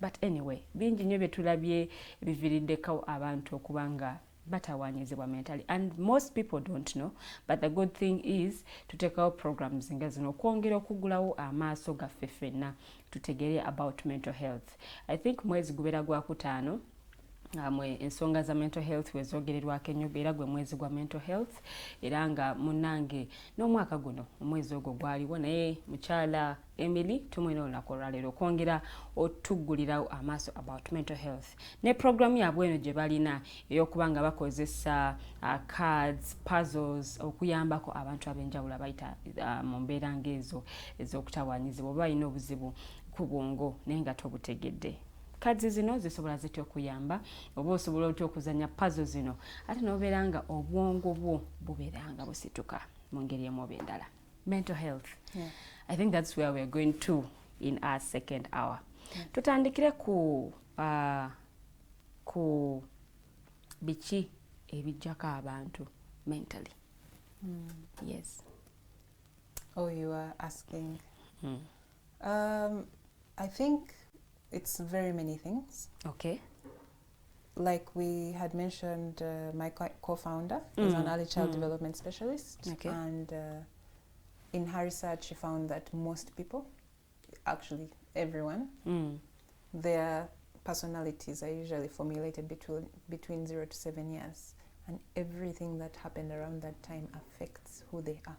but anyway bingi nnyo bye tulabye biviiriddeko abantu okuba nga batawanyizibwa mentally and most people don't know but the good thing is tuteekawo programs nga zino okwongera okugulawo amaaso gaffe ffenna tutegere about mental health. I think mwezi gubeera gwa kutaano ensonga za mental health wezogererwako ennyo era gwe mwezi gwa mental health era nga munnange n'omwaka guno omwezi ogwo gwaliwo naye mukyala Emily tumwina olunaku olwaleero okwongera otuggulirawo amaaso about mental health ne programu yaabwe eno gye balina ey'okuba nga bakozesa cards puzzles okuyambako abantu ab'enjawulo abayita mu mbeera ng'ezo ez'okutawaanyizibwa oba balina obuzibu ku bwongo naye nga tobutegedde. Cards zino zisobola zitya okuyamba oba osobola otya okuzanya puzzle zino ate n'obeera nga obwongo bwo bubeera nga busituka mu ngeri emu oba endala. Mental health. Yeah. I think that's where we're going to in our second hour. Yeah. Tutandikire ku biki ebijjako abantu mentally. Yes. Oh, you are asking. I think it's very many things. Okay. Like we had mentioned, my co-founder is an early child development specialist. Okay. And in her research, she found that most people, actually everyone, their personalities are usually formulated between 0 to 7 years. And everything that happened around that time affects who they are.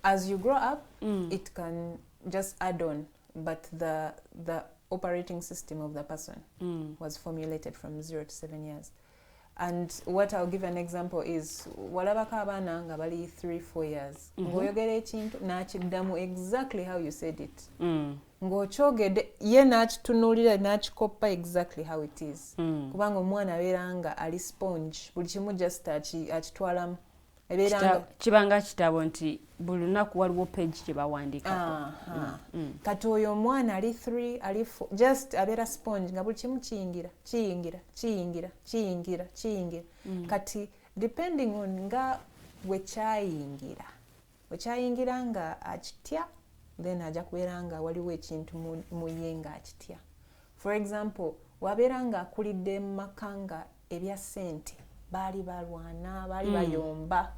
As you grow up, it can just add on, but the operating system of the person was formulated from 0 to 7 years. And what I'll give an example is walabaka abaana nga bali 3-4 years ng'oyogera ekintu n'akiddamu exactly how you said it ng'okyogedde ye n'akitunuulira n'akikoppa exactly how it is kubanga omwana abeera nga ali sponge buli kimu just akitwalamu kibanga kitabo nti buli lunaku waliwo page gye bawandiikako. Kati oyo omwana ali 3 ali 4 just abeera sponge nga buli kimu kiyingira. Kati depending on nga wekyayingira nga akitya then ajja kubeera nga waliwo ekintu mu ye nga akitya. For example, wabeera nga akulidde mu maka nga ebya ssente baali balwana baali bayomba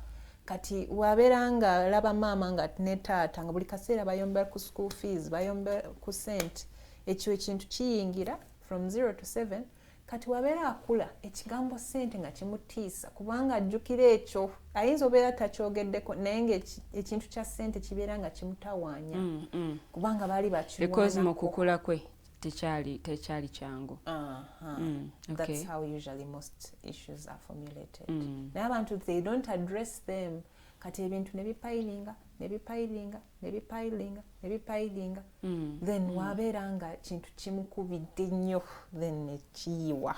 kati wabeera nga laba maama nga ne taata nga buli kaseera bayomba ku school fees bayomba ku ssente ekyo ekintu kiyingira from 0 to 7 kati wabeera akula ekigambo ssente nga kimutiisa kubanga ajjukira ekyo ayinza obeera takyogeddeko naye nga ekintu kya ssente kibeera nga kimutawaanya kubanga baali bakiwanako because mu kukula kwe tekyali kyangu. That's how usually most issues are formulated. Naye abantu they don't address them kati ebintu ne bipayiringa then wabeera nga kintu kimukubidde nnyo then nekiyiwa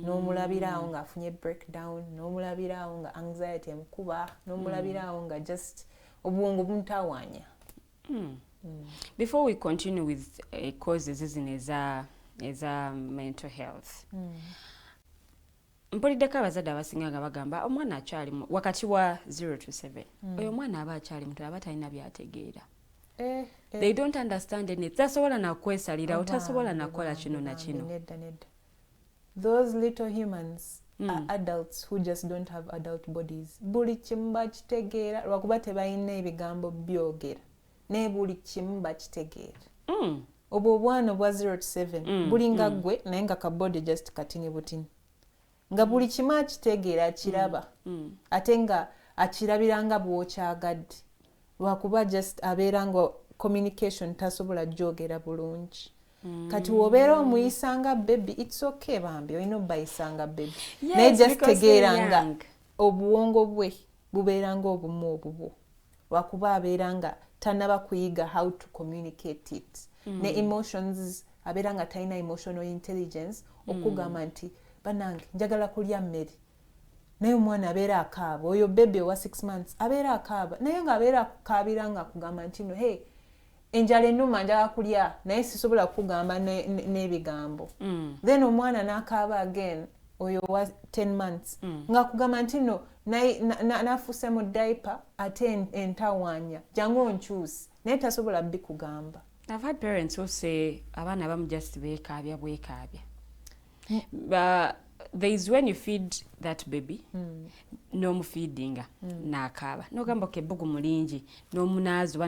n'omulabiraawo ng'afunye breakdown n'omulabiraawo nga anxiety emukuba n'omulabiraawo nga just obwongo bumutawaanya. Before we continue with causes zino eza mental health, mpuliddeko abazadde abasinga nga bagamba omwana akyali wakati wa 0 to 7 oyo omwana aba akyali muto aba talina byategeera. They don't understand anything. Tasobola na kwesalira otasobola na kola kino na kino. Those little humans are adults who just don't have adult bodies. Buli kimu bakitegeera lwakuba tebalina ebigambo byogera. Ne buli kimu bakitegeera. Obwo obwana obwa 0 to 7 buli nga gwe naye nga kabodi just katini butini nga buli kimu akitegeera akiraba ate nga akirabira nga bw'okyagadde lwakuba just abeera nga communication tasobola gyogera bulungi. Kati wobeera omuyisa nga baby it's okay bambi olina obayisa nga baby naye just tegeera nga obuwongo bwe bubeera nga obumu obubwo lwakuba abeera nga tanaba kuyiga how to communicate it. Ne emotions abeera nga talina emotional intelligence okugamba nti banange njagala kulya mmere naye omwana abeera akaaba oyo bebe owa 6 months abeera akaaba naye nga abeera akaabira nga kugamba nti no hey enjala ennuma njagala kulya naye sisobola kugamba n'ebigambo then omwana n'akaaba again oyo wa 10 months nga kugamba nti no nafuuse mu diaper ate entawaanya jangu onkyusi naye tasobola bikugamba. I've had parents who say abaana abamu just beekaabya bwekaabya. But there is when you feed that baby n'omufeedinga n'akaaba n'ogamba ke bbugu mulingi n'omunaazi oba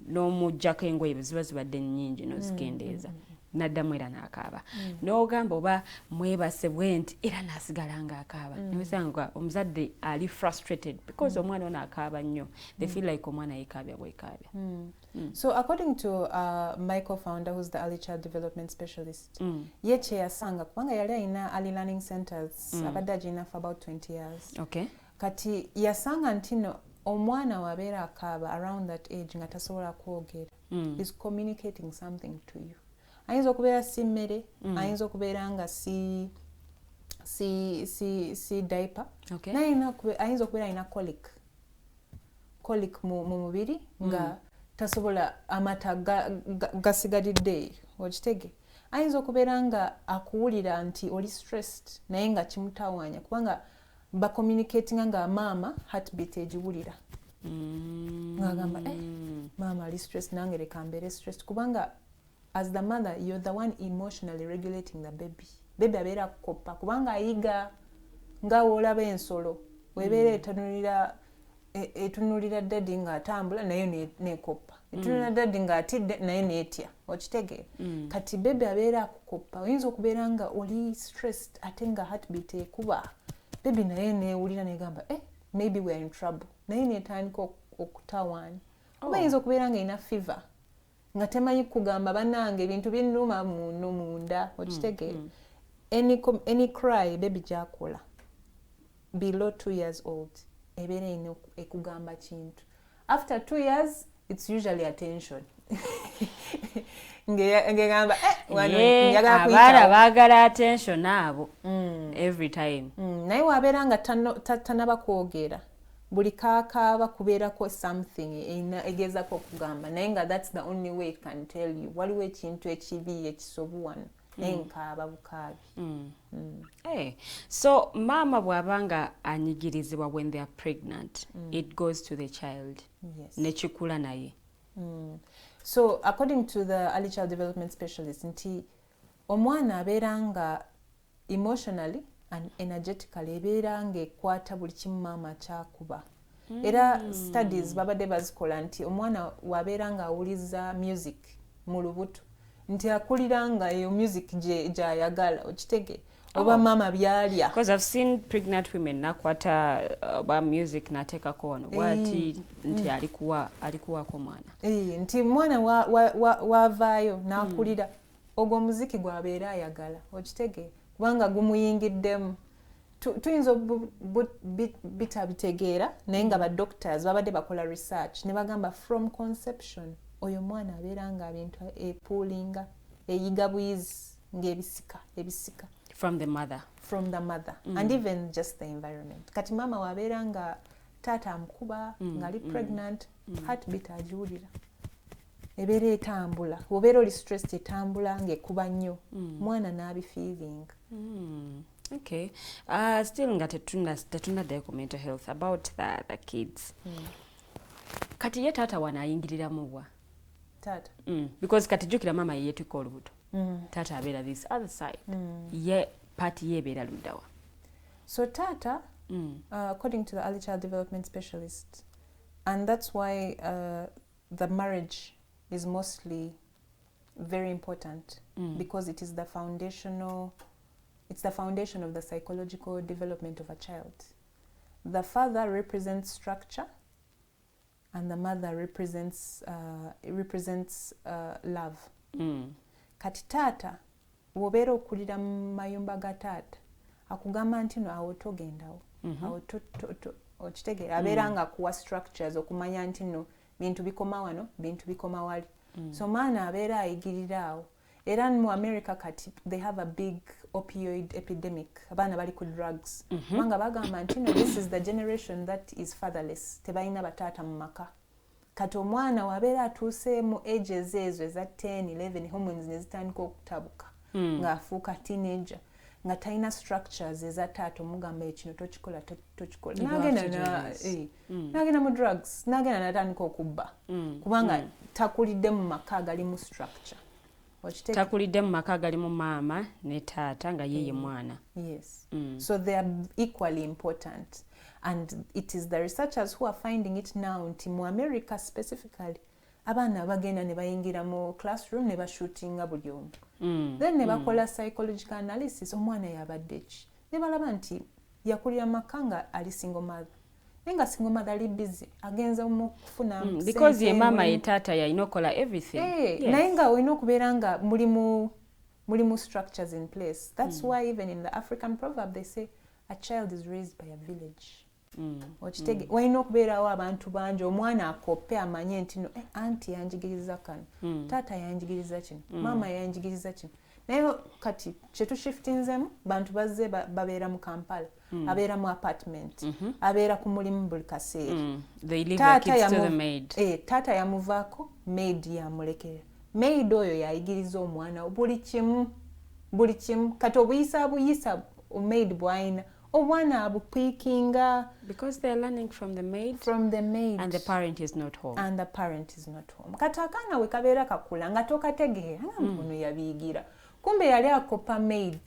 n'omuggyako engoye bwe ziba zibadde nnyingi n'ozikendeeza n'addamu era n'akaaba n'ogamba oba mwebase bwe nti era n'asigala ng'akaaba niwesanga omuzadde ali frustrated because omwana ono akaaba nnyo they feel like omwana yekaabya bwekaabya. So according to my co-founder, who's the early child development specialist, ye kye yasanga kubanga yali alina early learning centers abadde agirina for about 20 years. Okay. Kati yasanga nti no omwana wabeera akaaba around that age nga tasobola kwogera is communicating something to you. Ayinza okubeera si mmere, ayinza okubeera nga si diaper, ayinza okubeera alina colic mu mubiri nga tasobola amata gasigalidde okitege. Ayinza okubeera nga akuwulira nti oli stressed naye nga kimutawaanya kubanga ba communicating nga maama heartbeat egiwulira ngagamba maama ali stressed nange leka mbeere stressed kubanga as the mother you're the one emotionally regulating the baby abeera kukopa kubanga ayiga nga woolaba ensolo webeera etunulira daddy nga atambula naye nekopa etunulira daddy nga atidde naye netya okitege. Kati baby abeera kukopa oyinza okubeera nga oli stressed ate nga heartbeat ekuba baby naye newulira negamba maybe we are in trouble naye netandika okutawaanya. Oba ayinza okubeera nga ina fever nga temanyi kugamba bannange ebintu binnuma munda okitege. Any cry baby gyakola below 2 years old ebeera ino ekugamba kintu. After 2 years it's usually attention. ngegamba abaana baagala attention abo every time. Naye wabeera nga tanaba kwogera buli kaakaaba kubeerako something egezako okugamba naye nga that's the only way it can tell you waliwo ekintu ekibi ekisobu wano naye nkaaba bukaabi. So maama bw'abanga anyigirizibwa when they are pregnant it goes to the child. Yes. Nekikula naye. So according to the early child development specialist nti omwana abeera nga emotionally and energetically ebeera nga ekwata buli kimu maama kyakuba. Era studies babadde bazikola nti omwana wabeera nga awuliza music mu lubuto nti akulira nga eyo music gyayagala okitege oba maama byalya. Because I've seen pregnant women nakwata music nateekako wano bwati nti alikuwaako mwana. Nti mwana wavaayo n'akulira ogwo muziki gwabeera ayagala okitege kubanga gumuyingiddemu. Tuyinza bitabitegeera naye nga badoctors babadde bakola research ne bagamba from conception oyo mwana abeera nga bintu epuulinga eyiga buyizi ng'ebisika from the mother and even just the environment. Kati maama wabeera nga taata amukuba ng'ali pregnant heartbeat agiwulira ebeera etambula obeera oli stressed etambula ng'ekuba nnyo mwana n'abifeeling. Okay. Still nga tetunaddayo ku mental health about the kids. Kati ye taata wanaayingiriramu wa? Taata. Because kati jjukira maama ye yeetuka olubuto. Taata abeera this other side. Ye party ye ebeera ludda wa? So taata, according to the early child development specialist, and that's why the marriage is mostly very important because it is the foundation of the psychological development of a child. The father represents structure and the mother represents love. Kati taata wobeera okulira mu mayumba ga taata akugamba nti no awo togendawo awo okitegeera abeera nga akuwa structures okumanya nti no bintu bikoma wano bintu bikoma wali. So maana abeera ayigirira awo. Era mu America kati they have a big opioid epidemic abaana bali ku drugs kubanga bagamba nti no this is the generation that is fatherless tebalina bataata mu maka. Kati omwana wabeera atuuse mu ages ezo eza 10, 11 hormones ne zitandika okutabuka ng'afuuka teenager nga talina structures eza taata omugamba ekino tokikola n'agenda mu drugs n'agenda n'atandika okubba kubanga takulidde mu maka agali mu structure. Takulidde mu maka agali mu maama ne taata nga ye mwana. Yes. So they are equally important. And it is the researchers who are finding it now nti mu America specifically abaana bagenda ne bayingira mu classroom ne bashootinga buli omu then ne bakola psychological analysis omwana yabadde ki ne balaba nti yakulira makanga ali single mother nenga single mother ali busy agenza mu kufuna because ye mama ye tata yalina okola everything naye nga olina okubeera nga mulimu structures in place. That's why even in the African proverb they say a child is raised by a village. Okitege walina okubeerawo abantu bangi omwana akoppe amanye nti no anti yanjigiriza kano taata yanjigiriza kino mama yanjigiriza kino naye kati kyetushiftinzemu bantu bazze babeera mu Kampala abeera mu apartment abeera ku mulimu buli kaseera taata yamuvaako maid yamulekera maid oyo yayigiriza omwana buli kimu kati obuyisa maid bwayina obwana abupikinga because they are learning from the maid and the parent is not home kati akaana we kabeera kakula nga tokategeera ono yabiyigira kumbe yali akopa maid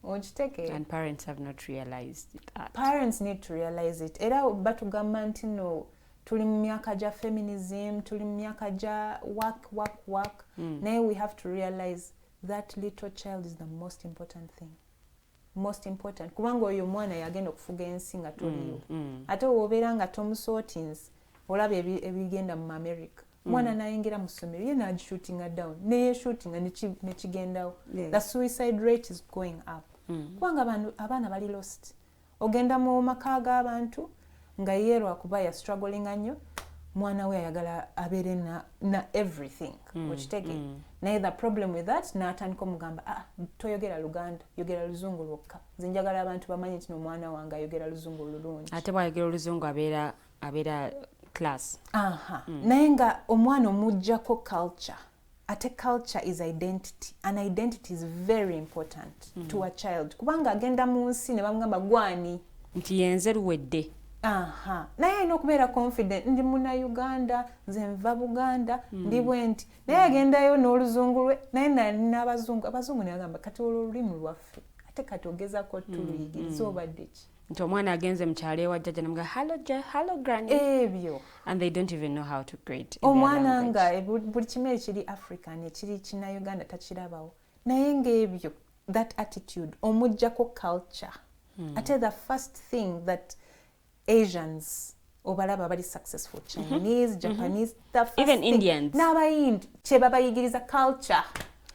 okitegeera and parents have not realized that. Parents need to realize it era batugamba nti no tuli mu myaka gya feminism tuli mu myaka gya work naye we have to realize that little child is the most important thing. Kubanga oyo mwana yagenda okufuga ensi nga toliyo ate wobeera nga tomusootins olaba ebigenda mu America mwana nayingira mu ssomero ye nagishootinga down neyeshootinga nekigendawo the suicide rate is going up kubanga abaana bali lost ogenda mu maka g'abantu nga ye lwakuba ya struggling nnyo mwana we ayagala abeere na everything okitege naye the problem with that n'atandika omugamba toyogera Luganda yogera Luzungu lwokka nze njagala abantu bamanye nti omwana wange ayogera Luzungu lulungi ate bwayogera Oluzungu abeera class naye nga omwana omuggyako culture ate culture is identity and identity is very important to a child kubanga agenda mu nsi ne bamugamba gwani nti yenze luwedde naye alina okubeera confident ndi muna Uganda nze nva Buganda ndi bwenti naye agendayo n'oluzungu lwe naye nalina abazungu ne bagamba kati olwo olulimi lwaffe ate kati ogezako tuluyigiriza obadde ki nti omwana agenze mu kyalo ewa jjajja namuga hello granny ebyo and they don't even know how to greet omwana nga buli kimu ekiri African ekiri kina Uganda takirabawo naye ng'ebyo that attitude omuggyako culture ate the first thing that Asians obalaba bali successful Chinese Japanese even Indians n'abayindi kye babayigiriza culture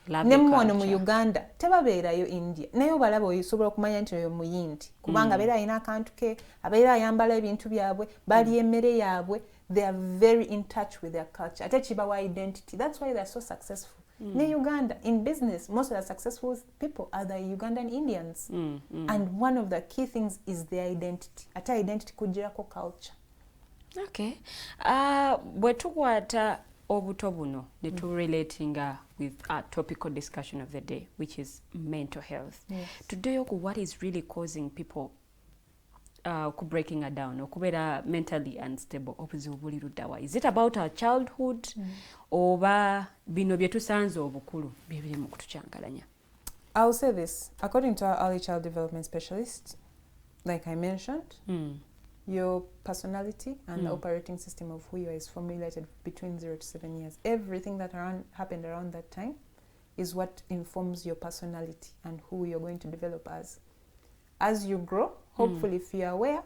ne mwana mu Uganda tebabeerayo India naye obalaba osobola okumanya nti oyo muyindi kubanga abeera alina akantu ke abeera ayambala ebintu byabwe bali emmere yaabwe they are very in touch with their culture ate kibawa identity that's why they are so successful ne Uganda in business most of the successful people are the Ugandan Indians and one of the key things is their identity ate identity kujirako culture okay bwe tukwata obuto buno ne turelatinga with our topical discussion of the day which is mental health tuddeyo ku what is really causing people breaking her down okubeera mentally unstable obuzibu buli luddawa is it about our childhood oba bino bye tusanze obukulu bibiri mu kutukyankalanya I'll say this according to our early child development specialist like I mentioned your personality and the operating system of who you are is formulated between 0 to 7 years. Everything that happened around that time is what informs your personality and who you're going to develop as. As you grow, hopefully if you're aware,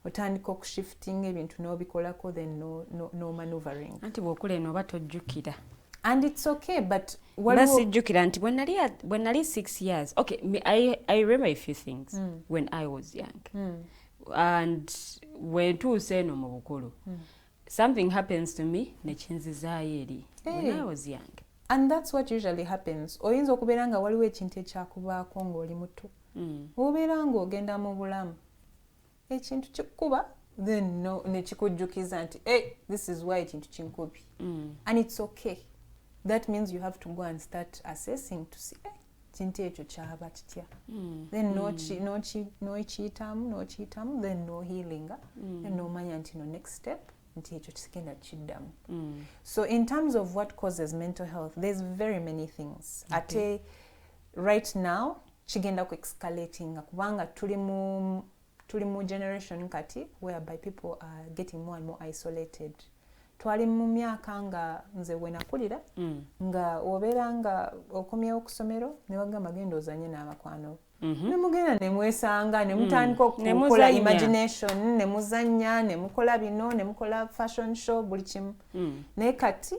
otandika okushifting ebintu n'obikolako then no maneuvering. Anti bw'okula eno oba tojjukira. And it's okay, but sijjukira nti when nali 6 years, okay, I remember a few things when I was young. And when tuuse eno mu bukulu something happens to me nekinzizaayo eri when I was young and that's what usually happens oyinza okubeera nga waliwo ekintu ekyakubaako ng'oli muto obeera ng'ogenda mu bulamu ekintu kikuba then nekikujjukiza nti this is why ekintu kinkubye and it's okay that means you have to go and start assessing to see kintu ekyo kyaba kitya then n'okiyitamu then no healing then n'omanya nti no next step nti ekyo kisigenda kiddamu so in terms of what causes mental health there's very many things ate right now kigenda ku escalating kubanga tuli mu generation kati whereby people are getting more and more isolated twali mu myaka nga nze we nakulira nga obeera nga okomyewo ku ssomero ne bagamba genda ozanye n'abakwano ne mugenda ne mwesanga ne mutandika okukola imagination ne muzannya ne mukola bino ne mukola fashion show buli kimu naye kati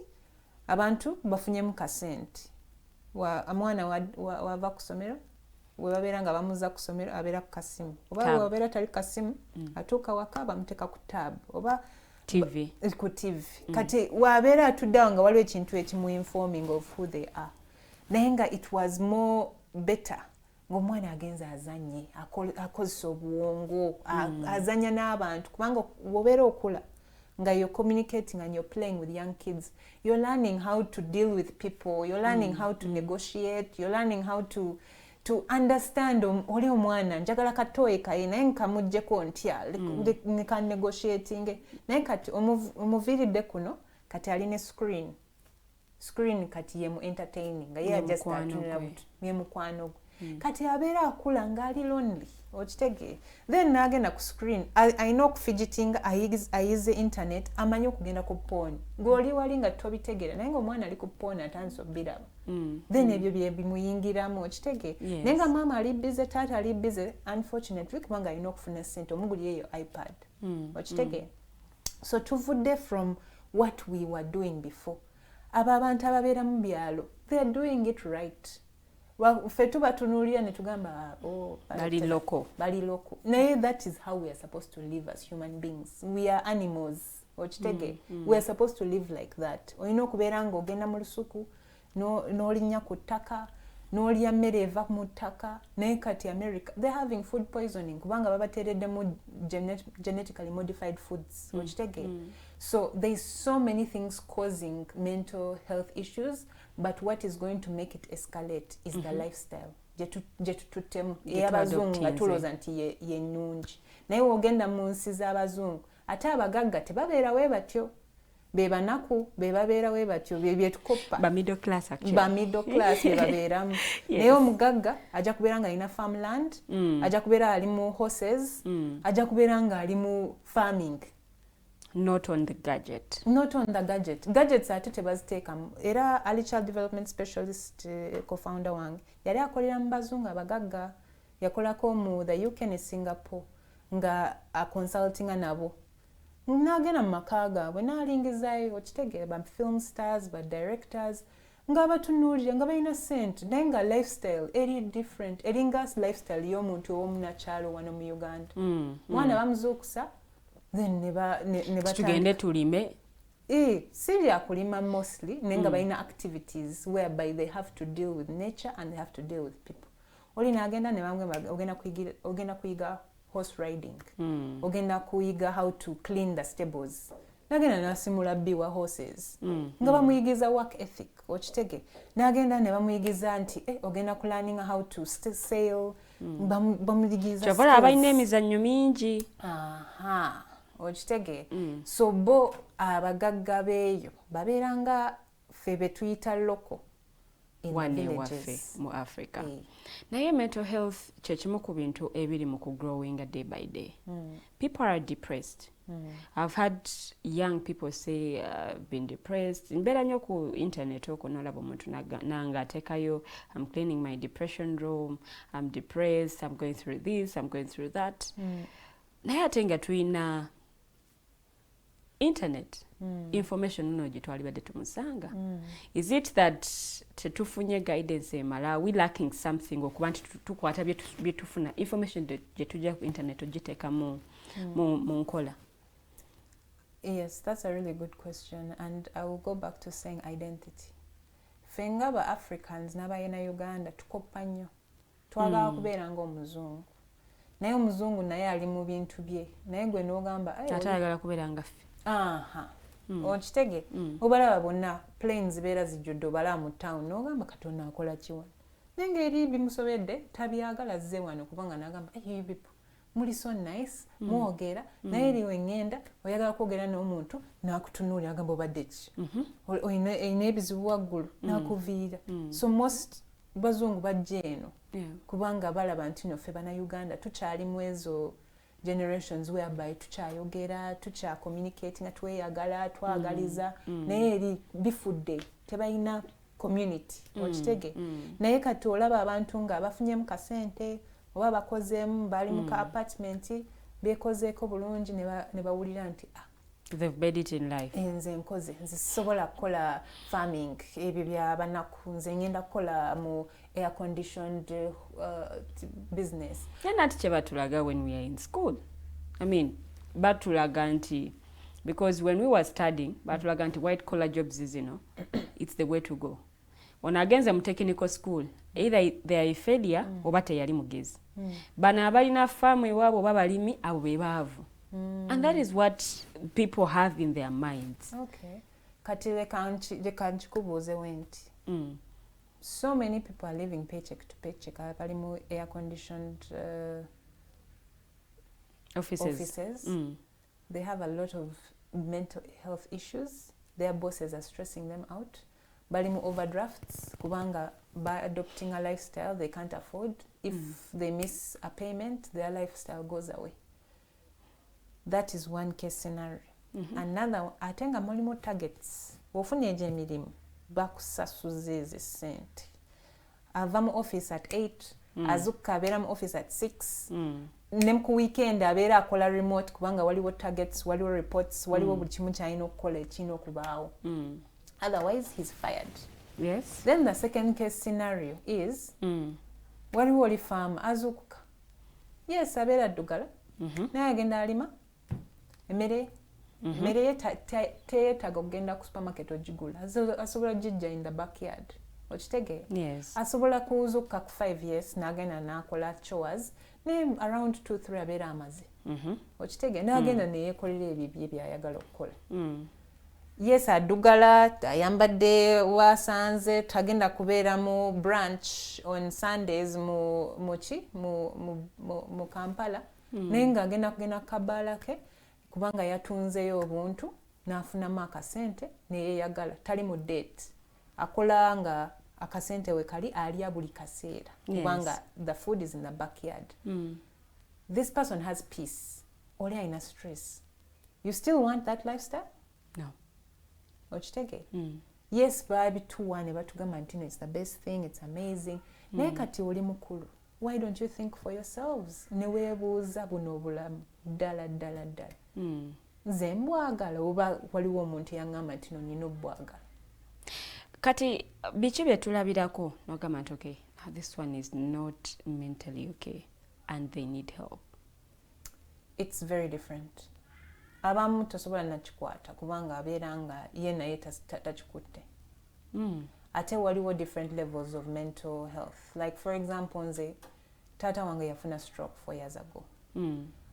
abantu bafunyemu kasente omwana wava ku ssomero we babeera nga bamuza ku ssomero abeera ku kasimu oba wabeera tali kasimu atuuka waka bamuteeka ku tab oba ku TV kati wabeera atuddeawo nga waliwo ekintu ekimu informing of who they are naye nga it was more better ng'omwana agenza azanye akozesa obuwongo azanya n'abantu kubanga wobeera okula nga you're communicating and you're playing with young kids you're learning how to deal with people you're learning how to negotiate you're learning how to understand oli omwana njagala katoyi kaye naye nkamuggyeko ntya neka negotiating naye kati omuviiridde kuno kati alina screen kati ye mu entertaining nga ye just atunira butu ye mukwano gwe kati abeera akula ng'ali lonely okitegeera then n'agenda ku screen alina okufidgetinga ayize internet amanye okugenda ku porn ng'oli wali nga tobitegeera naye ng'omwana ali ku porn atandise obbiraba then ebyo bye bimuyingiramu okitegeera naye nga maama ali busy taata ali busy unfortunately kubanga alina okufuna ssente omuguli eyo ipad okitegeera so tuvudde from what we were doing before abo abantu ababeera mu byalo they are doing it right ffe tubatunuulira ne tugamba bali loko naye that is how we are supposed to live as human beings we are animals okitegeera we are supposed to live like that olina okubeera nga ogenda mu lusuku n'olinnya ku ttaka n'olya mmere eva mu ttaka naye kati America they're having food poisoning kubanga babateereddemu genetically modified foods okitegeera so there's so many things causing mental health issues but what is going to make it escalate is the lifestyle gye tututtemu ey'abazungu nga tulooza nti ye nnungi naye wogenda mu nsi z'abazungu ate abagagga tebabeerawe batyo be banaku be babeerawe batyo byetukoppa ba middle class be babeeramu naye omugagga ajja kubeera nga alina farmland ajja kubeera ali mu horses ajja kubeera nga ali mu farming not on the gadget gadgets ate tebaziteekamu era early child development specialist co-founder wange yali akolera mu bazungu abagagga yakolako mu the UK ne Singapore nga aconsultinga nabo n'agenda mu maka gaabwe n'alingizaayo okitegeera ba film stars ba directors nga batunuulira nga balina ssente naye nga lifestyle eri different eringa lifestyle y'omuntu ow'omunakyalo wano mu Uganda mwana bamuzuukusa then ne tugende tulime si bya kulima mostly naye nga balina activities whereby they have to deal with nature and they have to deal with people oli n'agenda ne bamugamba ogenda kuyiga horse riding ogenda kuyiga how to clean the stables n'agenda n'asimula biwa horses nga bamuyigiza work ethic okitege n'agenda ne bamuyigiza nti ogenda kulaninga how to sail bamuyigiza kyavola abalina emizannyo mingi okitege so bo abagagga beeyo babeera nga ffe be tuyita loko wane waffe mu Africa naye mental health kyekimu ku bintu ebiri mu kugrowinga day by day people are depressed I've had young people say been depressed mbeera nnyo ku internet okwo nolaba omuntu nanga ateekayo I'm cleaning my depression room I'm depressed I'm going through this I'm going through that naye ate nga tulina internet information nno gye twalibadde tumusanga is it that tetufunye guidance emala we lacking something okuba nti tukwata byetufuna information gye tujja ku internet ogiteeka mu nkola yes that's a really good question and I will go back to saying identity fenga ba Africans n'abayina Uganda tukoppa nnyo twagala kubeera ng'omuzungu naye omuzungu naye ali mu bintu bye naye gwe n'ogamba ate ayagala kubeera nga ffe okitege obalaba bonna planes zibeera zijjudde obalaba mu town n'ogamba Katonda akola kiwano naye ng'eri bimusobedde tabyagala zze wano kubanga n'agamba you people muli so nice mwogera naye eriwe ngenda oyagala kwogera n'omuntu n'akutunuulira agamba obadde ki olina ebizibu waggulu n'akuviira so most bazungu bajja eno kubanga balaba nti no ffe bannayuganda tukyali mu ezo generations whereby tukyayogera communicate nga tweyagala twagaliza naye eri bifudde tebalina community okitege naye kati olaba abantu nga bafunyemu kasente oba bakozeemu bali mu ka apartment bekozeeko bulungi ne bawulira nti they've made it in life. Nze nkoze nze sisobola kukola farming ebyo byabanaku nze ngenda kukola mu air conditioned business. Nati kye batulaga when we are in school. I mean, batulaga nti because when we were studying batulaga nti white collar jobs is, you know, it's the way to go. When agenze mu technical school either they are a failure oba teyali mugezi. Bana abalina farm ewabo babalimi abo be baavu. And that is what people have in their minds. Okay. Kati leka nchikubuze wenti. So many people are living paycheck to paycheck. Bali mu air conditioned offices. They have a lot of mental health issues. Their bosses are stressing them out. Bali mu overdrafts kubanga by adopting a lifestyle they can't afford. If they miss a payment, their lifestyle goes away. That is one case scenario. Another, atenga mulimo targets. Wofune eje emirimu bakusasuza ezi sente. Ava mu office at 8, azukka abeera mu office at 6. Ne ku weekend abeera akola remote kubanga waliwo targets, waliwo reports, waliwo buli kimu kyalina okukola ekirina okubaawo. Otherwise, he's fired. Yes. Then the second case scenario is waliwo oli farm azukka. Yes, abeera addugala. Naye agenda alima. Emmere teyeetaaga okugenda ku supermarket ogigula. Asobola gijja in the backyard. Okitegeera? Yes. Asobola kuzukka ku 5 years n'agenda n'akola chores ne around 2-3 abeera amaze. Okitegeera? N'agenda neyeekolera ebyo by'ayagala okukola. Yes, addugala ayambadde wasanze tagenda kubeera mu branch on Sundays mu Kampala. Naye ng'agenda kugenda ku kabaala ke kubanga yatunzeyo obuntu n'afunamu akasente neyeeyagala tali mu date akola nga akasente we kali alya buli kaseera kubanga the food is in the backyard. This person has peace. Oli alina stress. You still want that lifestyle? No. Okitege? Yes, babituwa ne batugamba nti it's the best thing, it's amazing. Naye kati oli mukulu. Why don't you think for yourselves? Ne weebuuza buno obulamu ddala. Nze mbwagala oba waliwo omuntu yaŋŋamba nti no nina obbwagala. Kati biki bye tulabirako n'ogamba nti okay, this one is not mentally okay and they need help? It's very different. Abamu tosobola nakikwata kubanga abeera nga ye naye takikutte. Ate waliwo different levels of mental health. Like for example, nze taata wange yafuna stroke 4 years ago.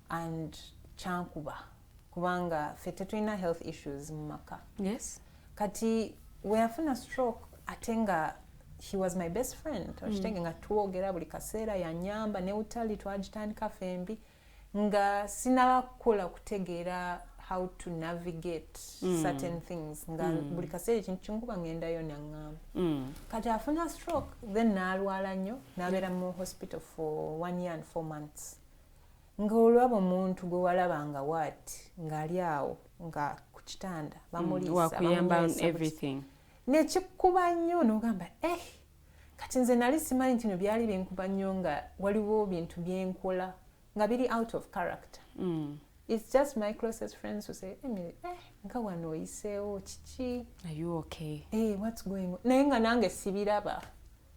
And chankuba kubanga ffe tetulina health issues mu maka. Yes. Kati we yafuna stroke ate nga he was my best friend. Okitege nga twogera buli kaseera yanyamba ne Utalii twagitandika fembi nga sinakola kutegeera how to navigate certain things nga buli kaseera ekintu kinkuba ngendayo naŋŋamba. Kati afuna stroke then n'alwala nnyo n'abeera mu hospital for 1 year and 4 months. Nga olwaba omuntu gwe walabanga waati ng'ali awo nga ku kitanda bamuliisa wakuyamba everything nekikuba nnyo n'ogamba kati nze nali simanyi nti no byali binkuba nnyo nga waliwo bintu byenkola nga biri out of character. It's just my closest friends who say, Emily, nga wano oyiseewo kiki? Are you okay? What's going on? Naye nga nange sibiraba.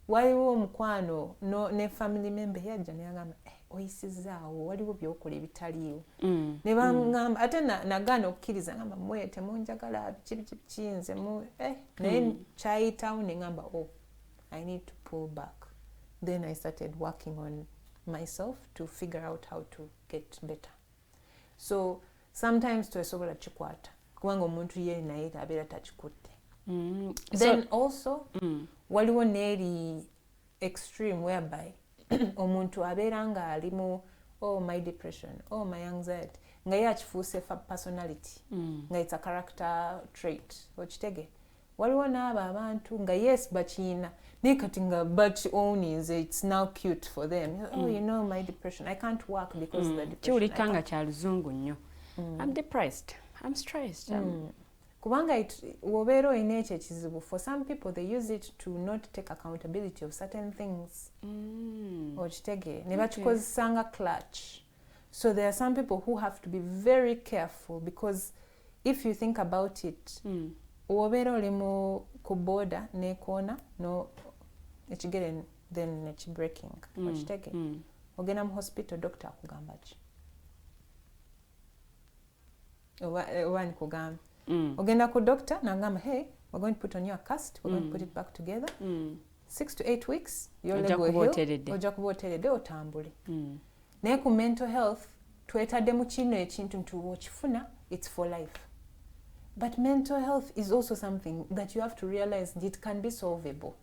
Waliwo omukwano ne family member yajja n'agamba oyisizaawo waliwo byokola ebitaliiwo. Ne bangamba ate nagaana okukkiriza ngamba mmwe temunjagala biki nze naye kyayitawo ne ngamba I need to pull back. Then I started working on myself to figure out how to get better. So sometimes twesobola kikwata kubanga omuntu ye naye abeera takikutte. Then also waliwo neeri extreme whereby omuntu abeera nga alimu my depression, my anxiety nga ye akifuuse personality nga it's a character trait. Okitege waliwo n'abo abantu nga yes bakiina naye kati nga but owning it's now cute for them. Oh, you know, my depression, I can't work because of the depression. Kiwulika nga kya luzungu nnyo. I'm depressed, I'm stressed. Kubanga wobeera olina ekyo ekizibu, for some people they use it to not take accountability of certain things. Okitegeera ne bakikozesa nga clutch. So there are some people who have to be very careful, because if you think about it, wobeera oli ku border n'ekoona no ekigere then ekibreaking. Okitegeera ogenda mu hospital, doctor akugamba ki? Oba nikugamba ogenda ku doctor n'agamba, hey, we're going to put on your cast, we're going to put it back together. 6 to 8 weeks your leg will heal, ojja kuba oteredde otambule. Naye ku mental health twetaddemu kino ekintu nti okifuna it's for life. But mental health is also something that you have to realize it can be solvable.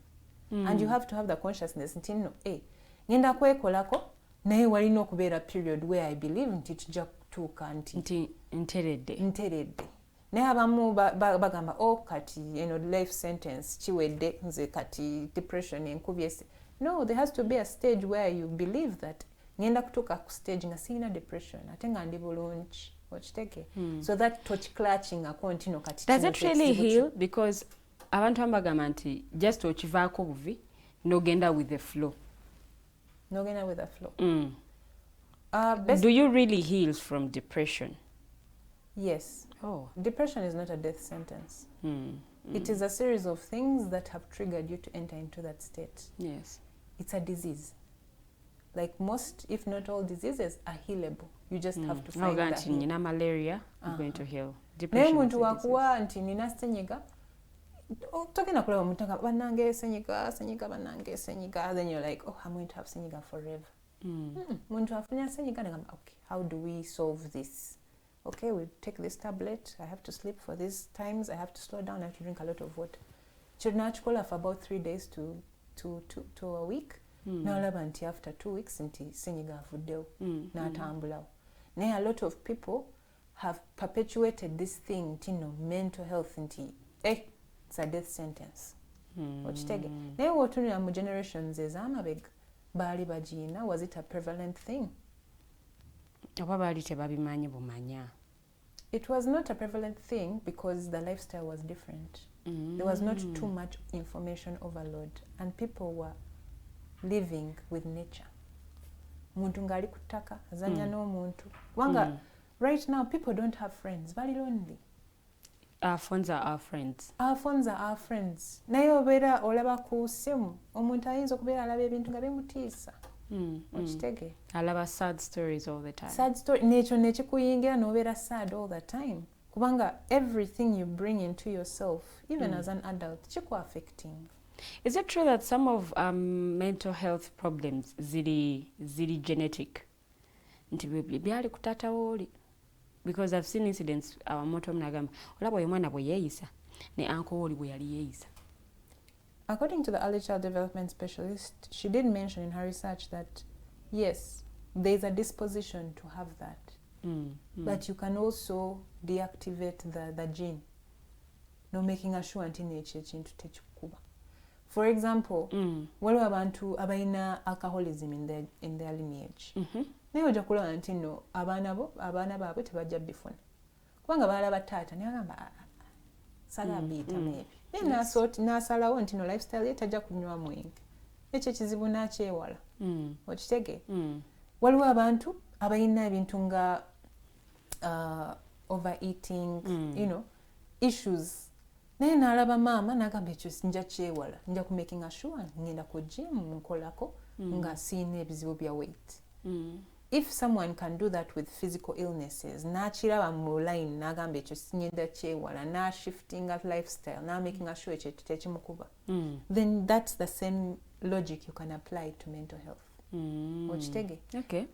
And you have to have the consciousness nti no, ngenda kwekolako naye walina okubeera period where I believe nti tujja kutuuka nti nteredde. Naye abamu bagamba kati life sentence kiwedde nze kati depression enkubyese. No, there has to be a stage where you believe that ngenda kutuuka ku stage nga sirina depression ate nga ndi bulungi. So that touch clutching ntino kati. Does it really heal? Because abantu bagamba nti just okivaako buvi n'ogenda with the flow. N'ogenda with the flow. Do you really heal from depression? Yes. Oh. Depression is not a death sentence. It is a series of things that have triggered you to enter into that state. Yes. It's a disease. Like most, if not all diseases, are healable. You just have to find that. Nina malaria, I'm going to heal. Depression is a disease. Wakuwa nti nina senyiga. Togenda kulaba mutaka banange senyiga, then you're like, oh, I'm going to have senyiga forever. Muntu afunya senyiga ngamba, okay, how do we solve this? Okay, we take this tablet, I have to sleep for these times, I have to slow down, I have to drink a lot of water. Chirnachikola for about 3 days to a week. N'olaba nti after 2 weeks nti senyiga avuddewo n'atambulawo. Naye a lot of people have perpetuated this thing nti no mental health nti it's a death sentence. Okitege. Naye w'otunula mu generations ez'amabega baali bagiina, was it a prevalent thing? Oba baali tebabimanyi bumanya. It was not a prevalent thing because the lifestyle was different. There was not too much information overload and people were living with nature. Muntu ngali kutaka azanya n'omuntu. Wanga right now people don't have friends, very lonely. Our phones are our friends. Our phones are our friends. Naye obeera olaba ku ssimu omuntu ayinza okubeera alaba ebintu nga bimutiisa. Okitege. Alaba sad stories all the time. Sad story nekyo nekikuyingira n'obeera sad all the time. Kubanga everything you bring into yourself, even as an adult, chiku affecting. Is it true that some of mental health problems ziri genetic? Nti byali kutata woli. Because I've seen incidents our moto mnagamba olaba oyo mwana bwe yeeyisa ne uncle woli bwe yali yeeyisa. According to the early child development specialist, she did mention in her research that yes, there is a disposition to have that. But you can also deactivate the gene. No making sure nti nekyo ekintu tekikuba. For example, waliwo abantu abalina alcoholism in their lineage. Naye ojja kulaba nti no abaana baabwe tebajja bifuna. Kubanga balaba taata naye agamba sala mbiyitamu ebyo. Naye n'asalawo nti no lifestyle ye tajja kunywa mwenge. Ekyo ekizibu n'akyewala. Okitege? Waliwo abantu abalina ebintu nga overeating, issues. Naye n'alaba maama n'agamba ekyo nja kyewala. Nja ku making sure ngenda ku gym nkolako nga siina ebizibu bya weight. If someone can do that with physical illnesses, n'akiraba mu line n'agamba ekyo ngenda kyewala, n'ashiftinga lifestyle, n'amaking sure ekyo tekimukuba, then that's the same logic you can apply to mental health. Okitege? Okay.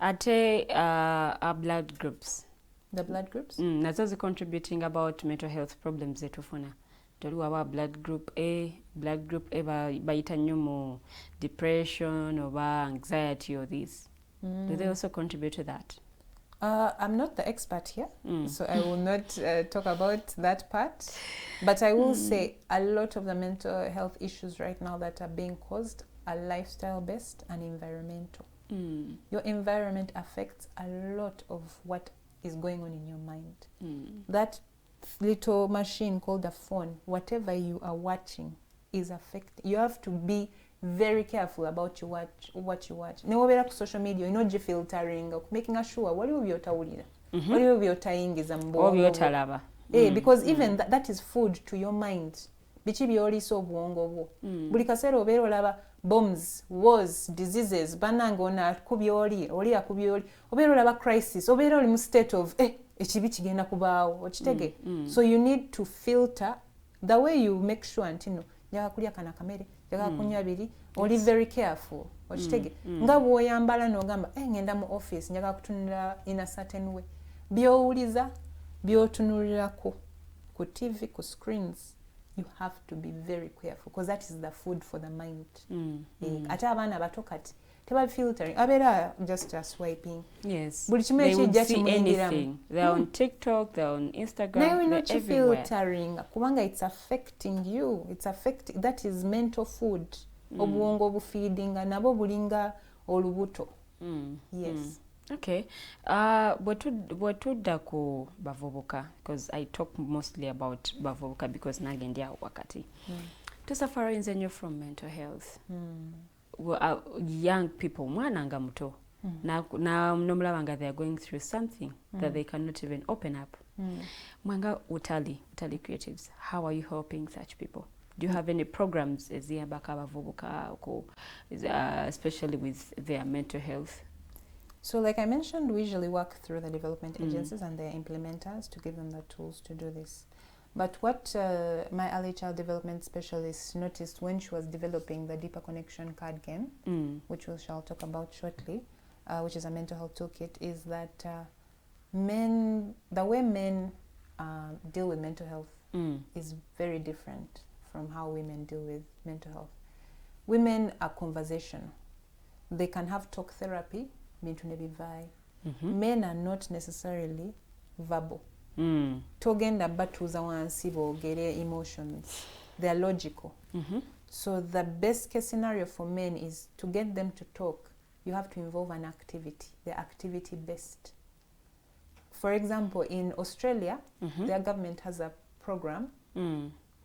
Ate our blood groups. The blood groups? Nazo zi contributing about mental health problems zetufuna. Toliwo aba blood group A bayita nnyo mu depression oba anxiety or this. Do they also contribute to that? I'm not the expert here, so I will not talk about that part. But I will say a lot of the mental health issues right now that are being caused are lifestyle-based and environmental. Your environment affects a lot of what is going on in your mind. That little machine called a phone, whatever you are watching is affecting. You have to be very careful about what you watch. Newobera ku social media, filtering, making sure waliwo byotawulira, waliwo byotayingiza mu bwongo byotalaba. Because even that is food to your mind. Biki byoliisa obwongo bwo. Buli kaseera obeera olaba bombs, wars, diseases, bannange ono akubye oli akubye oli, obeera olaba crisis, obeera oli mu state of ekibi kigenda kubaawo, okitege. So you need to filter the way you make sure nti no njagala kulya kana kamere, njagala kunywa biri, oli very careful, okitege. Nga bw'oyambala n'ogamba ngenda mu office njagala kutunula in a certain way. By'owuliza, by'otunulirako ku TV, ku screens, you have to be very careful because that is the food for the mind. Ate abaana bato kati teba filtering, abeera just swiping. Yes. They would see anything. They're on TikTok, they're on Instagram, they're not everywhere. filtering kubanga it's affecting you. It's affecting, that is mental food. Obwongo bufeedinga nabo bulinga olubuto. Yes. Okay. Bwetudda ku bavubuka, because I talk mostly about bavubuka because nange ndi awo wakati. Tusafara nzenyo from mental health. Young people, mwana nga muto. Na nomulabanga they are going through something that they cannot even open up. Mwanga Utalii Creatives, how are you helping such people? Do you have any programs eziyambako abavubuka, especially with their mental health? So like I mentioned, we usually work through the development agencies and their implementers to give them the tools to do this. But what my early child development specialist noticed when she was developing the Deeper Connection card game, which we shall talk about shortly, which is a mental health toolkit, is that the way men deal with mental health is very different from how women deal with mental health. Women are conversational. They can have talk therapy. Men are not necessarily verbal. Togenda batuuza wansi boogere emotions. They are logical. So the best case scenario for men is to get them to talk. You have to involve an activity. They're activity based. For example, in Australia, their government has a program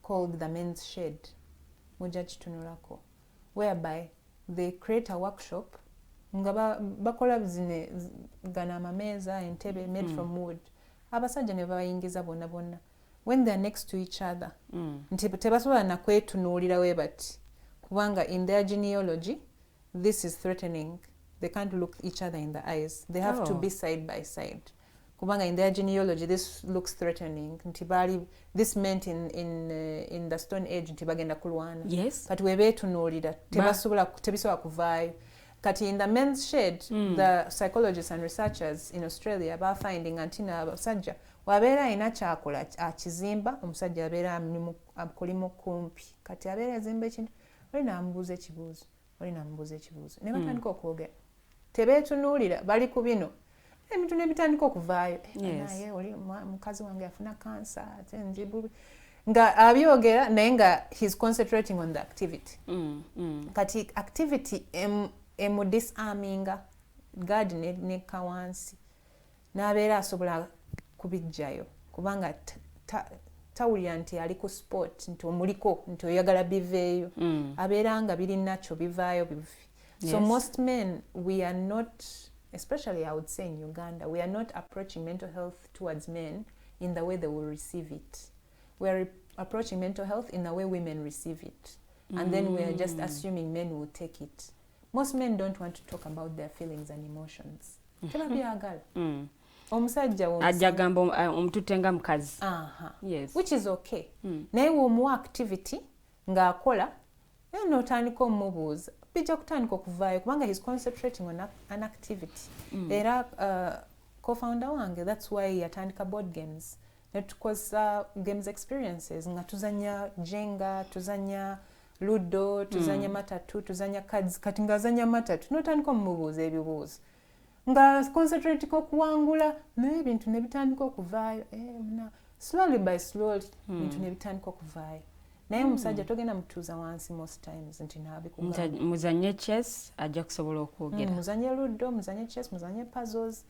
called the Men's Shed, Mujaji Tunurako, whereby they create a workshop nga bakola bizine gana amameza entebe made from wood. Abasajja ne babayingiza bonna bonna. When they are next to each other, nti tebasobola na kwetunuulira we bati. Kubanga in their genealogy, this is threatening. They can't look each other in the eyes. They have to be side by side. Kubanga in their genealogy, this looks threatening. Nti this meant in the Stone Age nti bagenda kulwana. Yes. Kati we betunuulira tebasobola kuvaayo. Kati in the Men's Shed, the psychologists and researchers in Australia are finding antina abasajja wabeera ina kyakola akizimba omusajja abeera amukolimo kumpi. Kati abeera azimba ekintu oli n'amubuuza ekibuuzo ne batandika okwogera tebeetunuulira bali ku bino ebintu ne bitandika okuvaayo naye oli mukazi wange afuna kansa nga abyogera naye nga he's concentrating on the activity. Kati activity emu disarminga guard ne kawansi n'abeera asobola kubijjayo kubanga tawulira nti ali ku sport nti omuliko nti oyagala biveeyo abeera nga biri nakyo bivaayo bivi. So most men, we are not, especially I would say in Uganda, we are not approaching mental health towards men in the way they will receive it. We are approaching mental health in the way women receive it. And then we are just assuming men will take it. Most men don't want to talk about their feelings and emotions. Tebabyagala. Omusajja ajagamba omututenga mukazi. Yes. Which is okay. Naye womuwa activity ng'akola n'otandika omubuuza bijja kutandika okuvaayo kubanga he's concentrating on an activity. Era co-founder wange, that's why yatandika board games. Netukoza games experiences nga tuzanya Jenga, tuzanya Ludo, tuzanya matatu, tuzanya cards. Kati ngazanya matatu n'otandika omubuuza ebibuuzo. nga concentrate ko kuwangula naye ebintu ne bitandika okuvaayo slowly by slowly bintu ne bitandika okuvaayo naye omusajja togenda mutuuza wansi most times nti naabikugamba muzanye chess ajja kusobola okwogera muzanye ludo muzanye chess muzanye puzzles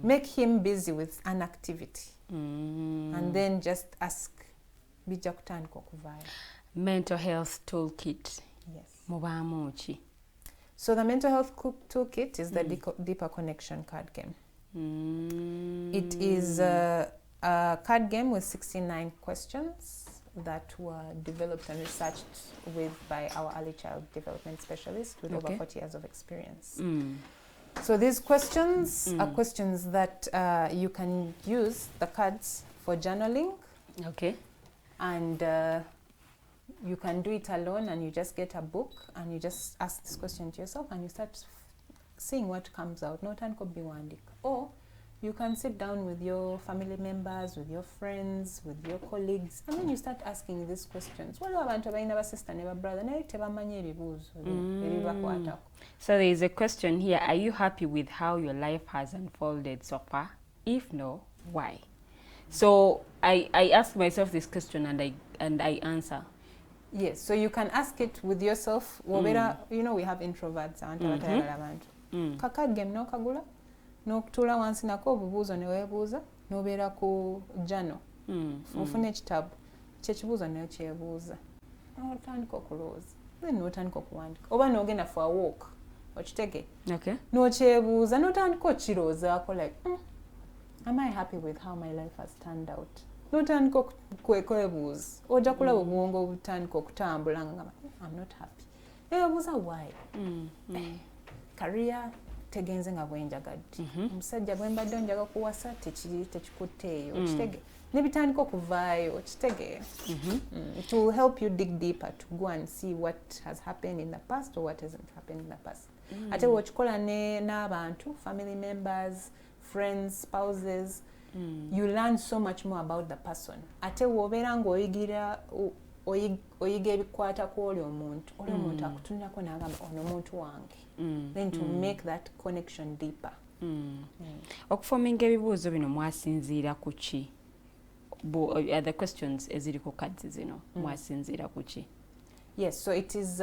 make him busy with an activity and then just ask bijja kutandika okuvaayo. Mental health toolkit Yes. mubaamu ki? So the mental health toolkit is the deeper connection card game. It is a card game with 69 questions that were developed and researched by our early child development specialist with over 40 years of experience. So these questions are questions that you can use the cards for journaling. Okay. And you can do it alone, and you just get a book and you just ask this question to yourself and you start seeing what comes out. No time could be one. Or you can sit down with your family members, with your friends, with your colleagues, and then you start asking these questions. So there is a question here. Are you happy with how your life has unfolded so far? If no, why? So I ask myself this question and I answer. Yes, so you can ask it with yourself. You know, we have introverts. Kakad game no kagula. No kutula wansi nako obubuuzo ne weebuuza n'obeera ku jano ofuna ekitabu kyekibuuzo nayo kyebuuza n'otandika okulowooza then n'otandika okuwandika oba n'ogenda for a walk okitege n'okyebuuza n'otandika okirowoozaako like am I happy with how my life has turned out n'otandika kwebuuza ojja kulaba obwongo obutandika okutambula nga I'm not happy newebuuza why career tegenze nga bwenjagadde omusajja bwe mbadde njaga kuwasa tekikutteeyo okitege nebitandika okuvaayo okitege. It will help you dig deeper to go and see what has happened in the past or what hasn't happened in the past. Ate bw'okikola n'abantu family members, friends, spouses, you learn so much more about the person. Ate bw'obeera ng'oyigira oyiga ebikwata ku oli omuntu akutunulako n'agamba ono omuntu wange. Then to make that connection deeper. Okufominga ebibuuzo bino mwasinziira ku ki? The questions eziri ku cards zino mwasinziira ku ki? Yes, so it is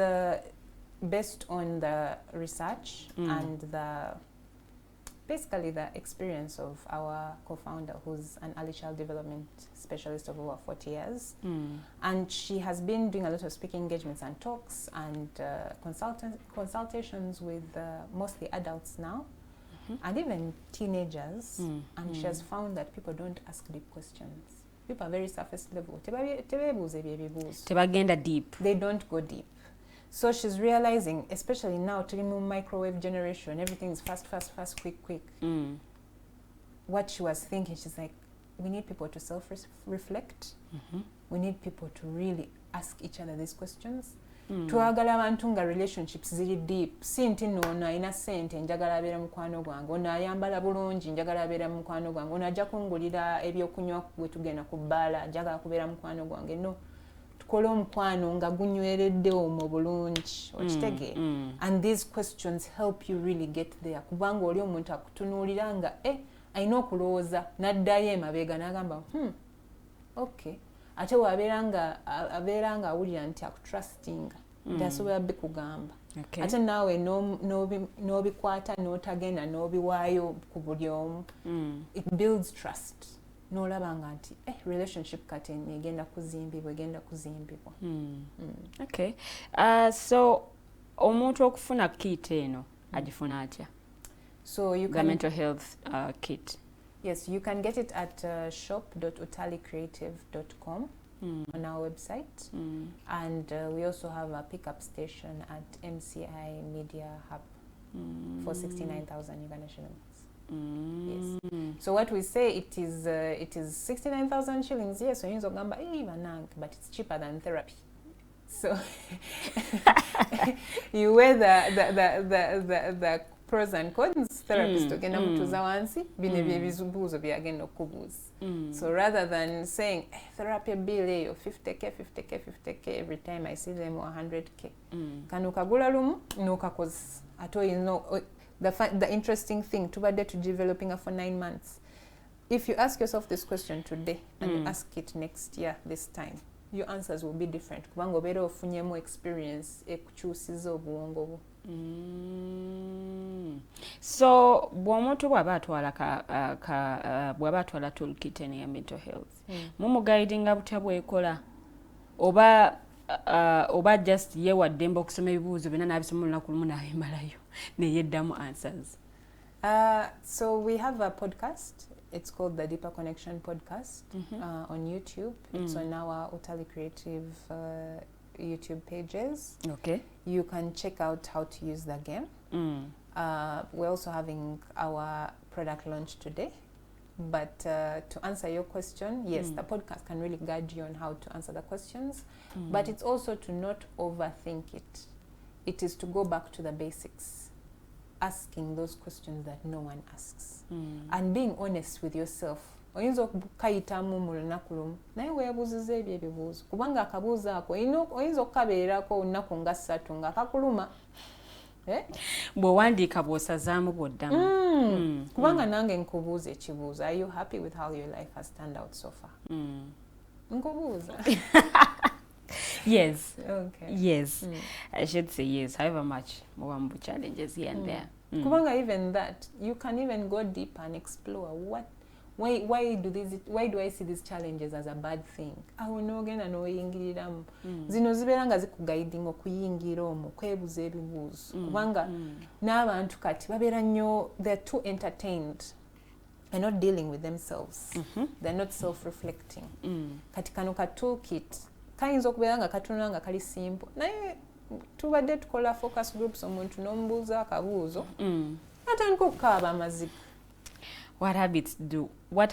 based on the research and basically the experience of our co-founder, who's an early child development specialist of over 40 years. And she has been doing a lot of speaking engagements and talks and consultations with mostly adults now and even teenagers. And she has found that people don't ask deep questions. People are very surface level. Tebagenda deep. They don't go deep. So she's realizing, especially now, to remove microwave generation, everything is fast, quick. What she was thinking, she's like, we need people to self-reflect. We need people to really ask each other these questions. Twagala abantu nga relationships ziri deep. Si nti ono alina ssente njagala abeera mukwano gwange, ono ayambala bulungi njagala abeera mukwano gwange, ono ajja kungulira ebyokunywa bwe tugenda ku bbaala njagala kubeera mukwano gwange. No. Tukole omukwano nga gunyweredde omwo bulungi okitege. And these questions help you really get there. Kubanga oli omuntu akutunuulira nga alina okulowooza n'addayo emabega n'agamba okay. Ate wabeera nga awulira nti akutrustinga nti asobola bikugamba. Ate naawe n'obikwata n'otagenda n'obiwaayo ku buli omu. It builds trust. N'olaba nga nti relationship kati egenda kuzimbibwa. Okay. So omuntu okufuna kit eno agifuna atya? So you the can mental health kit. Yes, you can get it at shop.utalicreative.com on our website. And we also have a pickup station at MCI Media Hub for 69,000 Uganda shillings. Yes. So what we say, it is 69,000 shillings. Yes, so but it's cheaper than therapy. So you weigh the pros and cons. Therapist ogenda mutuuza wansi bino byebibuuzo byagenda okubuuza. So rather than saying therapy bill eyo 50k every time I see them, or 100k, kano kagula lumu n'okakozesa ate oyina the interesting thing tubadde to developing for 9 months. If you ask yourself this question today and you ask it next year this time, your answers will be different kubanga obeera ofunyemu experience ekukyusiza obwongo bwo. So bw'omuntu bw'aba atwala toolkit ya mental health mumuguidinga butya bwekola oba just yewaddemba okusoma ebibuuzo byonna n'abisoma olunaku lumu n'abimalayo neyeddamu answers? So we have a podcast. It's called the Deeper Connection Podcast on YouTube. It's on our Utalii Creative YouTube pages. Okay. You can check out how to use the game. We're also having our product launch today. But to answer your question, yes, the podcast can really guide you on how to answer the questions. But it's also to not overthink it. It is to go back to the basics, asking those questions that no one asks. And being honest with yourself. Oyinza okukayitamu mu lunaku lumu naye weebuuziza ebyo ebibuuzo kubanga akabuuzo ako oyinza okukabeerako olunaku nga 3 nga kakuluma bw'owandiika bw'osazaamu bw'oddamu kubanga nange nkubuuza ekibuuzo, are you happy with how your life has turned out so far? Nkubuuza. Yes. Okay. Yes. I should say yes, however much muwambu challenges here and there. Kubanga even that, you can even go deeper and explore why do I see these challenges as a bad thing? Awo n'ogenda n'oyingiriramu. Zino zibeera nga zikuguiding okuyingira omwo kwebuuza ebibuuzo kubanga n'abantu kati babeera nnyo, they're too entertained and not dealing with themselves. They're not self-reflecting. Kati kano ka toolkit kayinza okubeera nga katunula nga kali simple naye tubadde tukola focus groups omuntu n'omubuuza akabuuzo atandika okukaaba amaziga. What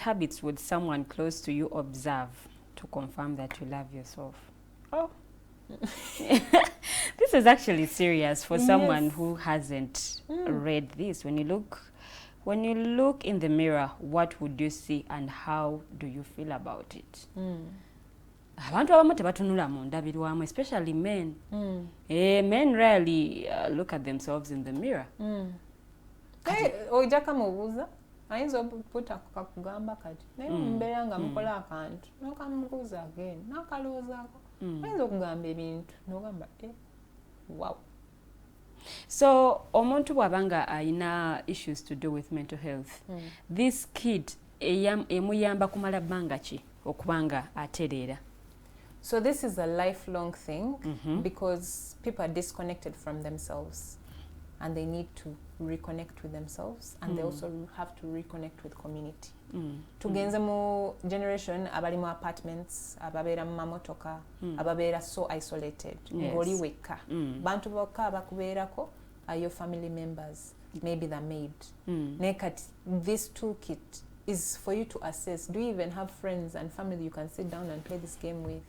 habits would someone close to you observe to confirm that you love yourself? Oh. This is actually serious for someone who hasn't read this. When you look in the mirror, what would you see and how do you feel about it? Abantu abamu tebatunula mu ndabirwamu, especially men. Men rarely look at themselves in the mirror. Ojja kamubuuza ayinza okuputa kakugamba kati naye mbeera nga mukola akantu n'okamubuuza again n'akaloozaako ayinza okugamba ebintu n'ogamba wow. So omuntu bw'abanga ayina issues to do with mental health, this kid emuyamba kumala bbanga ki okubanga atereera? So this is a lifelong thing because people are disconnected from themselves and they need to reconnect with themselves and they also have to reconnect with community. Tugenze mu generation abali mu apartments, ababeera mu mamotoka, ababeera so isolated. Ng'oli wekka. Bantu bokka abakubeerako are your family members, maybe the maid. Nekati, this toolkit is for you to assess, do you even have friends and family you can sit down and play this game with?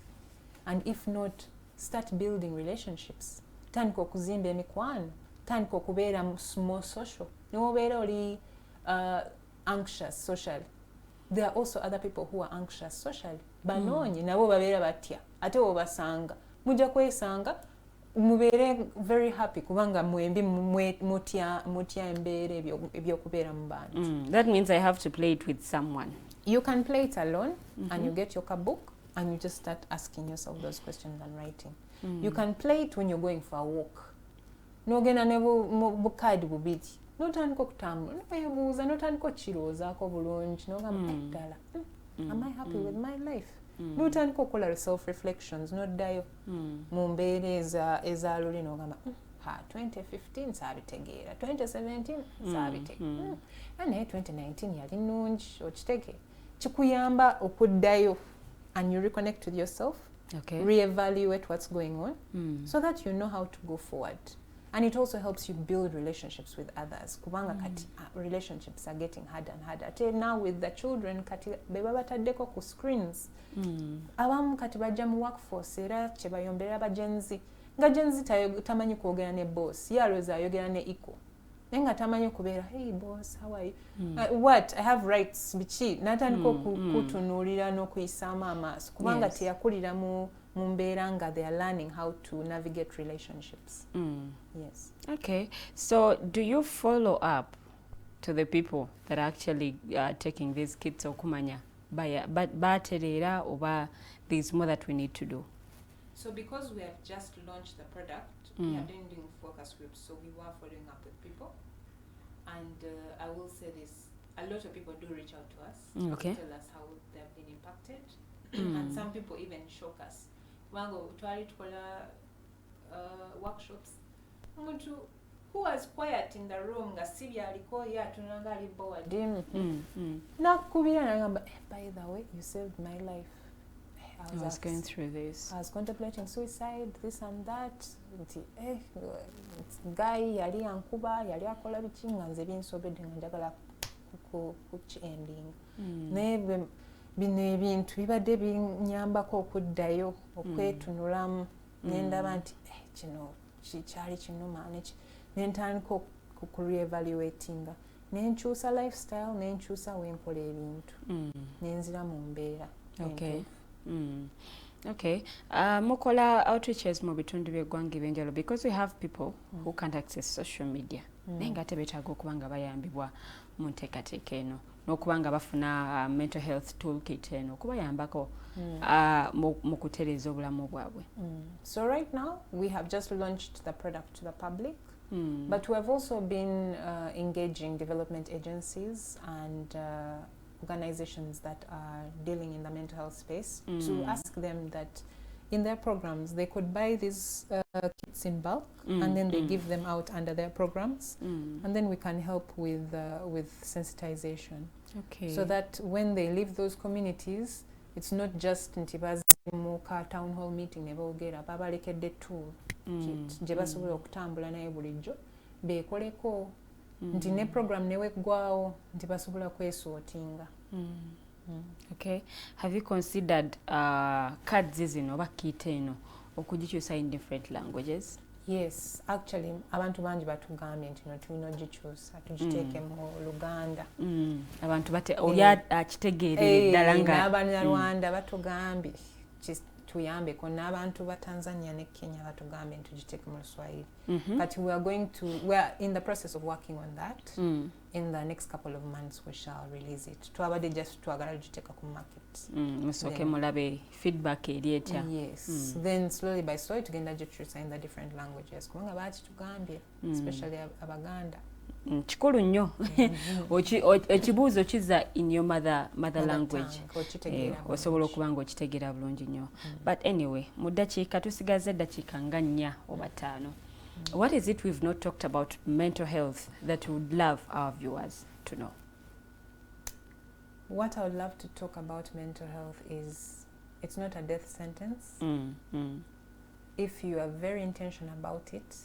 And if not, start building relationships. Tandika okuzimba emikwano, tandika okubeera more social. N'obeera oli anxious socially. There are also other people who are anxious socially. Banoonye nabo babeera batya. Ate obasanga mujja kwesanga mubeere very happy kubanga mwembi mutya embeera ebyokubeera mu bantu. That means I have to play it with someone. You can play it alone and you get your book and you just start asking yourself those questions and writing. You can play it when you're going for a walk. N'ogenda ne bukaadi bubiri. N'otandika okutambula, n'oyebuuza, n'otandika okukiroozaako bulungi, n'ogamba ddala, am I happy with my life? N'otandika okukola self-reflections, n'oddayo mu mbeera eza luli n'ogamba, 2015 saabitegeera, 2017 saabitegeera, naye 2019 yali nnungi, okitege. Kikuyamba okuddayo and you reconnect with yourself, reevaluate what's going on so that you know how to go forward. And it also helps you build relationships with others. Kubanga kati relationships are getting harder and harder. Ate now with the children kati beba bataddeko ku screens. Abamu kati bajja mu workforce era kye bayomberera ba Gen Z. Nga Gen Z tamanyi kwogera ne boss. Yalowooza ayogera ne equal. Naye nga tamanyi kubeera, hey boss, how are you? What? I have rights. Biki? Natandika okutunuulira n'okuyisaamu amaaso. Kubanga teyakulira mu mu mbeera nga they are learning how to navigate relationships. Yes. Okay, so do you follow up to the people that are actually taking these kits okumanya baterera oba there's more that we need to do? So because we have just launched the product, we have been doing focus groups, so we were following up with people. And I will say this, a lot of people do reach out to us Okay. to tell us how they've been impacted. And some people even shock us. Wango twali tukola workshops. Umuntu who was quiet in the room nga sibya aliko yatunanga ali bored. Nakubira nagamba, by the way, you saved my life. I was going through this. I was contemplating suicide, this and that. Guy yali ankuba, yali akola biki nga nze binsobedde nga njagala ku-ending. Naye bino ebintu bibadde binyambako okuddayo okwetunulamu nendaba nti kino kikyali kinuma nentandika ku-reevaluatinga nenkyusa lifestyle nenkyusa wenkola ebintu nenzira mu mbeera. Okay. Okay. Mukola outreaches mu bitundu by'eggwanga ebyenjawulo because we have people who can't access social media. Naye nga tebeetaaga okuba nga bayambibwa mu nteekateeka eno n'okuba nga bafuna mental health toolkit eno okubayambako mu kutereeza obulamu bwabwe. So right now we have just launched the product to the public, but we have also been engaging development agencies and organizations that are dealing in the mental health space to ask them that in their programs they could buy these kits in bulk and then they give them out under their programs and then we can help with sensitization. Okay. So that when they leave those communities, it's not just nti bazimu ka town hall meeting ne boogera babalekedde tool kit gye basobola okutambula naye bulijjo beekoleko nti ne program neweggwawo nti basobola kwesortinga. Okay. Have you considered cards zino oba kit eno okugikyusa in different languages? Yes, actually abantu bangi batugambye nti no tulina ogikyusa tugiteeke mu Luganda. Abantu oli akitegeerera ddala nga n'Abanyarwanda batugambye tuyambeko n'abantu ba Tanzania ne Kenya batugambye nti tugiteeke mu Luswahili. But we are in the process of working on that. In the next couple of months we shall release it. Twabadde just twagala tugiteeka ku market. Musooke mulabe feedback eri etya. Yes. Then slowly by slowly tugenda gikyusa in the different languages kubanga bakitugambye especially Abaganda. Kikulu nnyo ekibuuzo kiza in your mother language osobola okuba nga okitegeera bulungi nnyo. But anyway, mu ddakiika tusigaze eddakiika nga 4 oba 5. What is it we've not talked about mental health that we would love our viewers to know? What I would love to talk about mental health is it's not a death sentence. If you are very intentional about it,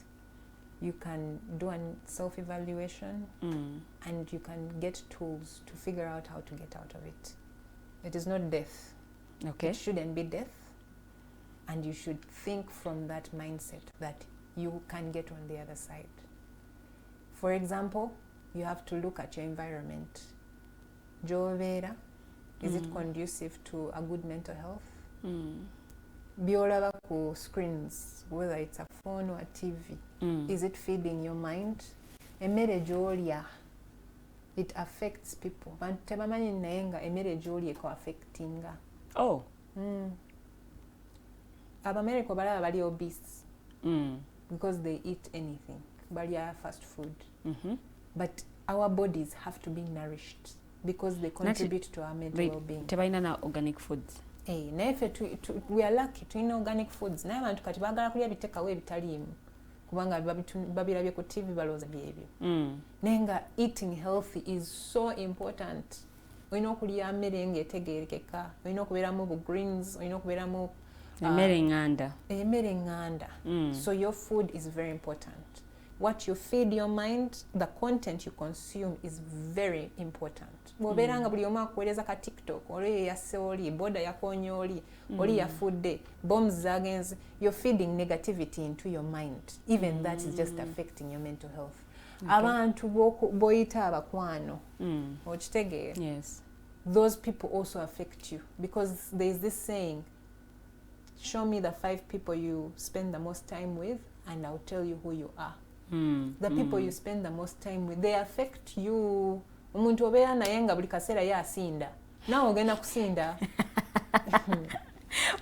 you can do a self-evaluation and you can get tools to figure out how to get out of it. It is not death. Okay. It shouldn't be death. And you should think from that mindset that you can get on the other side. For example, you have to look at your environment. Jovera, is it conducive to a good mental health? Byolaba ku screens, whether it's a phone or a TV, is it feeding your mind? Emmere gy'olya, it affects people. Bantu tebamanyi naye nga emmere gy'olya eko affectinga. Oh. Abamerika balaba bali obese because they eat anything. Balya fast food. But our bodies have to be nourished because they contribute to our mental well-being. Tebalina na organic foods. Naye ffe we are lucky tulina organic foods naye abantu kati baagala kulya bitekawo ebitaliimu kubanga babirabye ku TV balowooza byebyo. Naye nga eating healthy is so important. Olina okulya mmere ng'etegeerekeka, olina okubeeramu bu greens, olina okubeeramu emmere nganda. So your food is very important. What you feed your mind, the content you consume is very important. Bw'obeera nga buli omu akuweereza ka TikTok, oli yasse oli, boda yakoonye oli yafudde, bombs zagenze, you're feeding negativity into your mind. Even that is just affecting your mental health. Abantu boyita abakwano, okitegeera? Yes. Those people also affect you because there is this saying, show me the 5 people you spend the most time with and I'll tell you who you are. The people you spend the most time with, they affect you. Omuntu obeera naye nga buli kaseera ye asinda, naawe ogenda kusinda.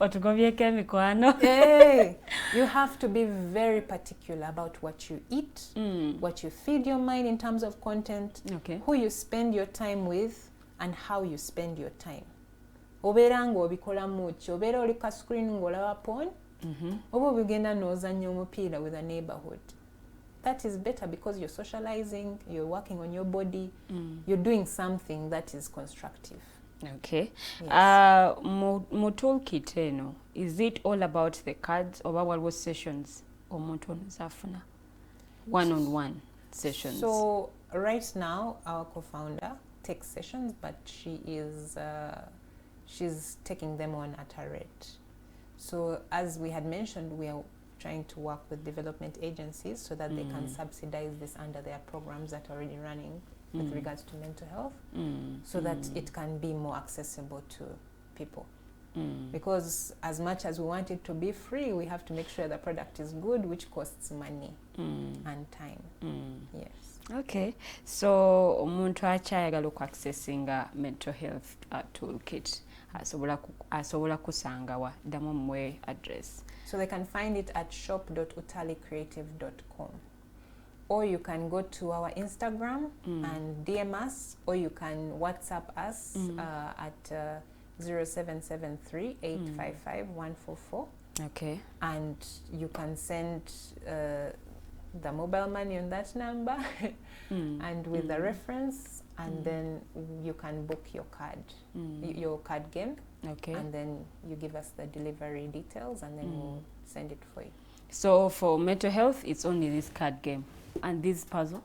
Otugobyeko emikwano. Hey, you have to be very particular about what you eat, what you feed your mind in terms of content, who you spend your time with, and how you spend your time. Obeera ng'obikola muki, obeera oli ka screen ng'olaba porn, oba obigenda n'ozannya omupiira with a neighborhood. That is better because you're socializing, you're working on your body, you're doing something that is constructive. Okay. Yes. Mu toolkit eno, is it all about the cards or what sessions omuntu ono zafuna? One-on-one sessions. So right now our co-founder takes sessions, but she is she's taking them on at a rate. So as we had mentioned, we are trying to work with development agencies so that they can subsidize this under their programs that are already running with regards to mental health, so that it can be more accessible to people. Because as much as we want it to be free, we have to make sure the product is good, which costs money and time. Yes. Okay. So omuntu akyayagala okuaccessinga mental health toolkit asobola kusangawa, ddamu mmwe address. So they can find it at shop.utalicreative.com. Or you can go to our Instagram and DM us, or you can WhatsApp us at 0773-855-144. Okay. And you can send the mobile money on that number and with the reference, and then you can book your card game. Okay. And then you give us the delivery details, and then we'll send it for you. So for mental health, it's only this card game and this puzzle?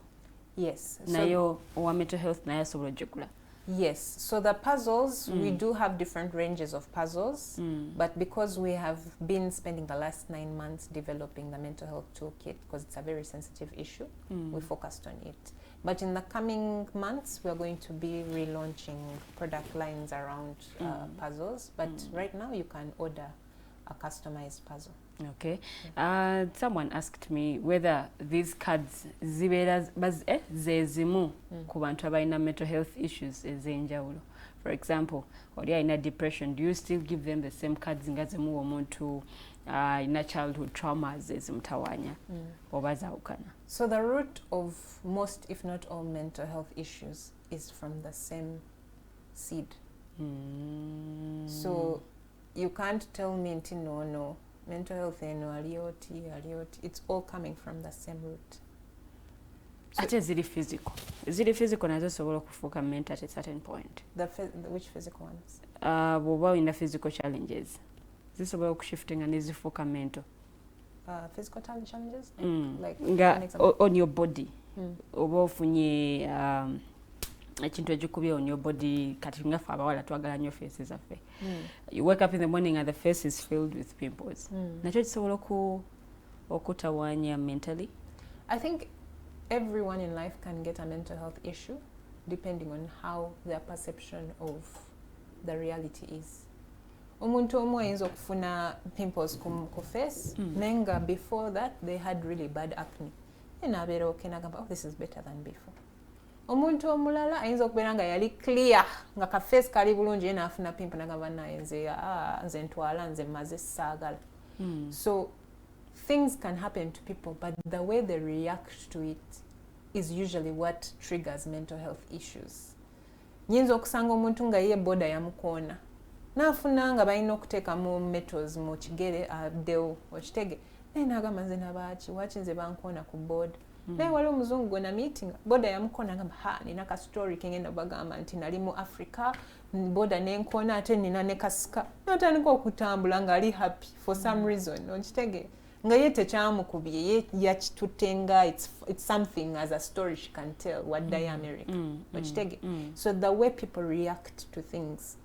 Yes. Nayo or mental health nayo asobola jukula. Yes. So the puzzles, we do have different ranges of puzzles, but because we have been spending the last 9 months developing the mental health toolkit, because it's a very sensitive issue, we focused on it. But in the coming months, we are going to be relaunching product lines around puzzles. But right now, you can order a customized puzzle. Okay. Someone asked me whether these cards zibeera zezimu ku bantu abalina mental health issues ez'enjawulo. For example, oli alina depression, do you still give them the same cards nga zimuwa omuntu alina childhood traumas ezimutawaanya oba zaawukana? So the root of most, if not all, mental health issues is from the same seed. So you can't tell me nti no, mental health eno alioti. It's all coming from the same root. So ate ziri physical nazo sobola okufuuka mental at a certain point. Which physical ones? Bw'oba olina physical challenges zisobola okushiftinga nezifuuka mental. Physical challenges? Like on your body. Oba ofunye ekintu ekikubye on your body, kati nga ffe abawala twagala nnyo faces zaffe. You wake up in the morning and the face is filled with pimples. Nakyo kisobola okutawaanya mentally? I think everyone in life can get a mental health issue depending on how their perception of the reality is. Omuntu omu ayinza okufuna pimples ku face, nenga before that they had really bad acne. Abeera okay nagamba, oh, this is better than before. Omuntu omulala ayinza okubeera nga yali clear nga ka face kali bulungi ye n'afuna pimple nagamba naye nze ntwala nze maze saagala. So things can happen to people, but the way they react to it is usually what triggers mental health issues. Nyinza okusanga omuntu nga ye boda yamukoona naafuna nga balina okuteekamu metals mu kigere addewo okitege naye n'agamba nze nabaaki waki nze bankoona ku boda. Naye wali omuzungu gona meeting boda yamukoona agamba nina ka story kengenda bagamba nti nali mu Africa boda nenkoona ate nina ne kasika n'atandika okutambula nga ali happy for some reason okitege nga ye tekyamukubye ye yakitutte nga it's something as a story she can tell waddayo America okitege. So the way people react to things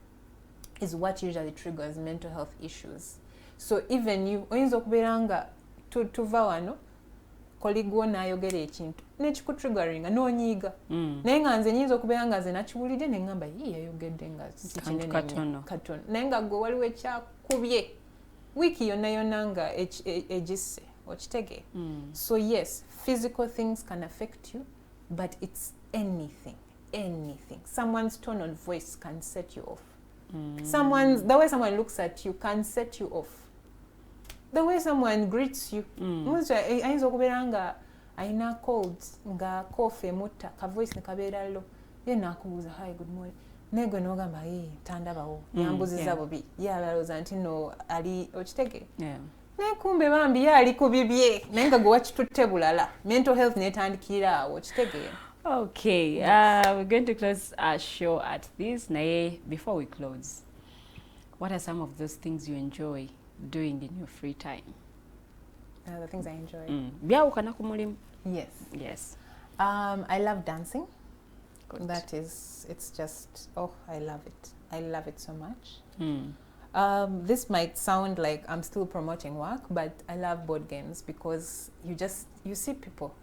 is what usually triggers mental health issues. So even you oyinza okubeera nga tuva wano koligwo n'ayogera ekintu nekikutriggeringa n'onyiiga naye nga nze nyinza okubeera nga nze nakiwulidde ne ngamba yayogedde nga si kinene katono naye nga gwe waliwo ekyakubye wiki yonna yonna nga egisse okitege. So yes, physical things can affect you, but it's anything. Someone's tone of voice can set you off. The way someone looks at you can set you off. The way someone greets you. Ayinza okubeera nga ayina cold nga cough emutta ka voice ne kabeera lo ye nakubuuza hi good morning negwe n'ogamba tandabawo yambuziza bubi ye abalowooza nti no ali okitege nekumbe bambi ye ali ku bibye naye nga gwe wakitutte bulala mental health netandikira awo okitege. Okay, we're going to close our show at this. Naye, before we close, what are some of those things you enjoy doing in your free time? The things I enjoy. Byawukana ku mulimu? Yes. I love dancing. Good. It's just, I love it. I love it so much. This might sound like I'm still promoting work, but I love board games because you see people.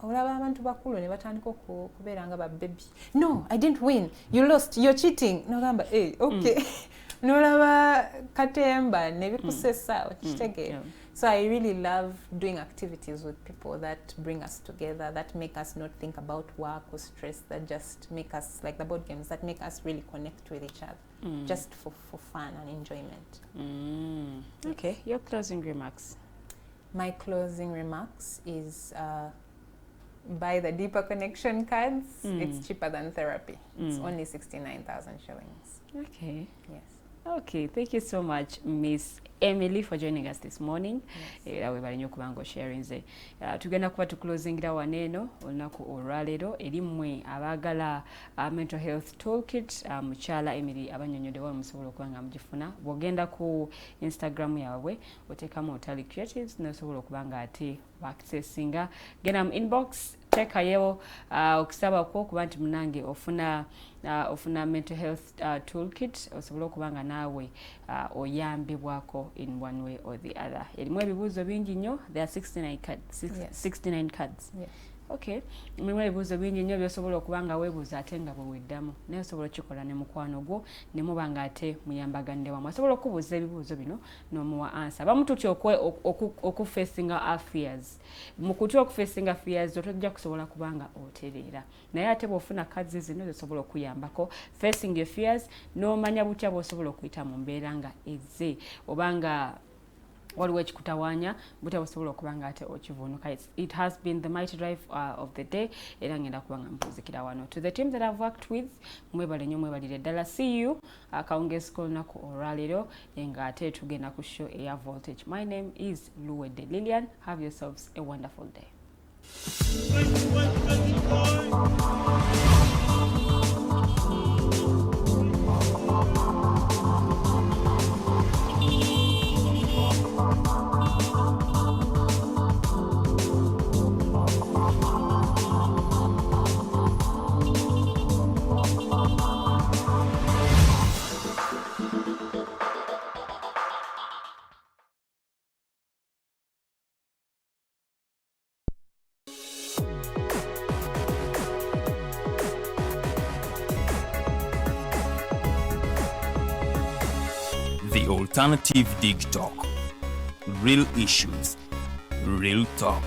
Abantu bakulu ne batandika okubeera nga babebi. No, I didn't win. You lost. You're cheating. Nogamba, okay. Nolaba katemba ne bikusesa okitege. So I really love doing activities with people that bring us together, that make us not think about work or stress, that just make us, like the board games, that make us really connect with each other, just for fun and enjoyment. Okay, your closing remarks. My closing remarks is buy the Deeper Connection cards. It's cheaper than therapy. It's only 69,000 shillings. Okay. Yes. Okay, thank you so much, Miss Emily, for joining us this morning. We bali nnyo kubanga sharing ze. Tugenda kuba tuclosingira waneeno olunaku olwaleero eri mmwe abaagala mental health toolkit. Mukyala Emily abannyonnyodewa musobola okuba nga mugifuna. Bw'ogenda ku Instagram yaabwe oteekamu Utalii Creatives n'osobola okuba nga ate accessinga. Genda mu inbox teekayo okusaba kwo okuba nti munange ofuna mental health toolkit osobola okuba nga naawe oyambibwako in one way or the other. Erimu ebibuuzo bingi nnyo. There are 69 cards. 69 cards. Yes. Okay. Erimu ebibuuzo bingi nnyo byosobola okuba nga weebuuza ate nga bwe weddamu. Naye osobola okikola ne mukwano gwo ne muba nga ate muyambaganire wamu. Osobola okubuuza ebibuuzo bino n'omuwa answer. Abamu tutya okufacinga our fears. Mu kutya okufacinga fears tojja kusobola kuba nga otereera. Naye ate bw'ofuna cards zino zisobola okuyambako facing your fears n'omanya butya bw'osobola okuyita mu mbeera nga ezze obanga waliwo ekikutawaanya butya bw'osobola okuba nga ate okivuunuka. It has been the mighty drive of the day era ngenda kuba nga mpuzikira wano. To the team that I've worked with, mwebale nnyo mwebalire ddala. See you akawungeezi k'olunaku olwaleero nga ate tugenda ku show eya Voltage. My name is Luwedde Lillian. Have yourselves a wonderful day. The Alternative Dig Talk. Real issues, real talk.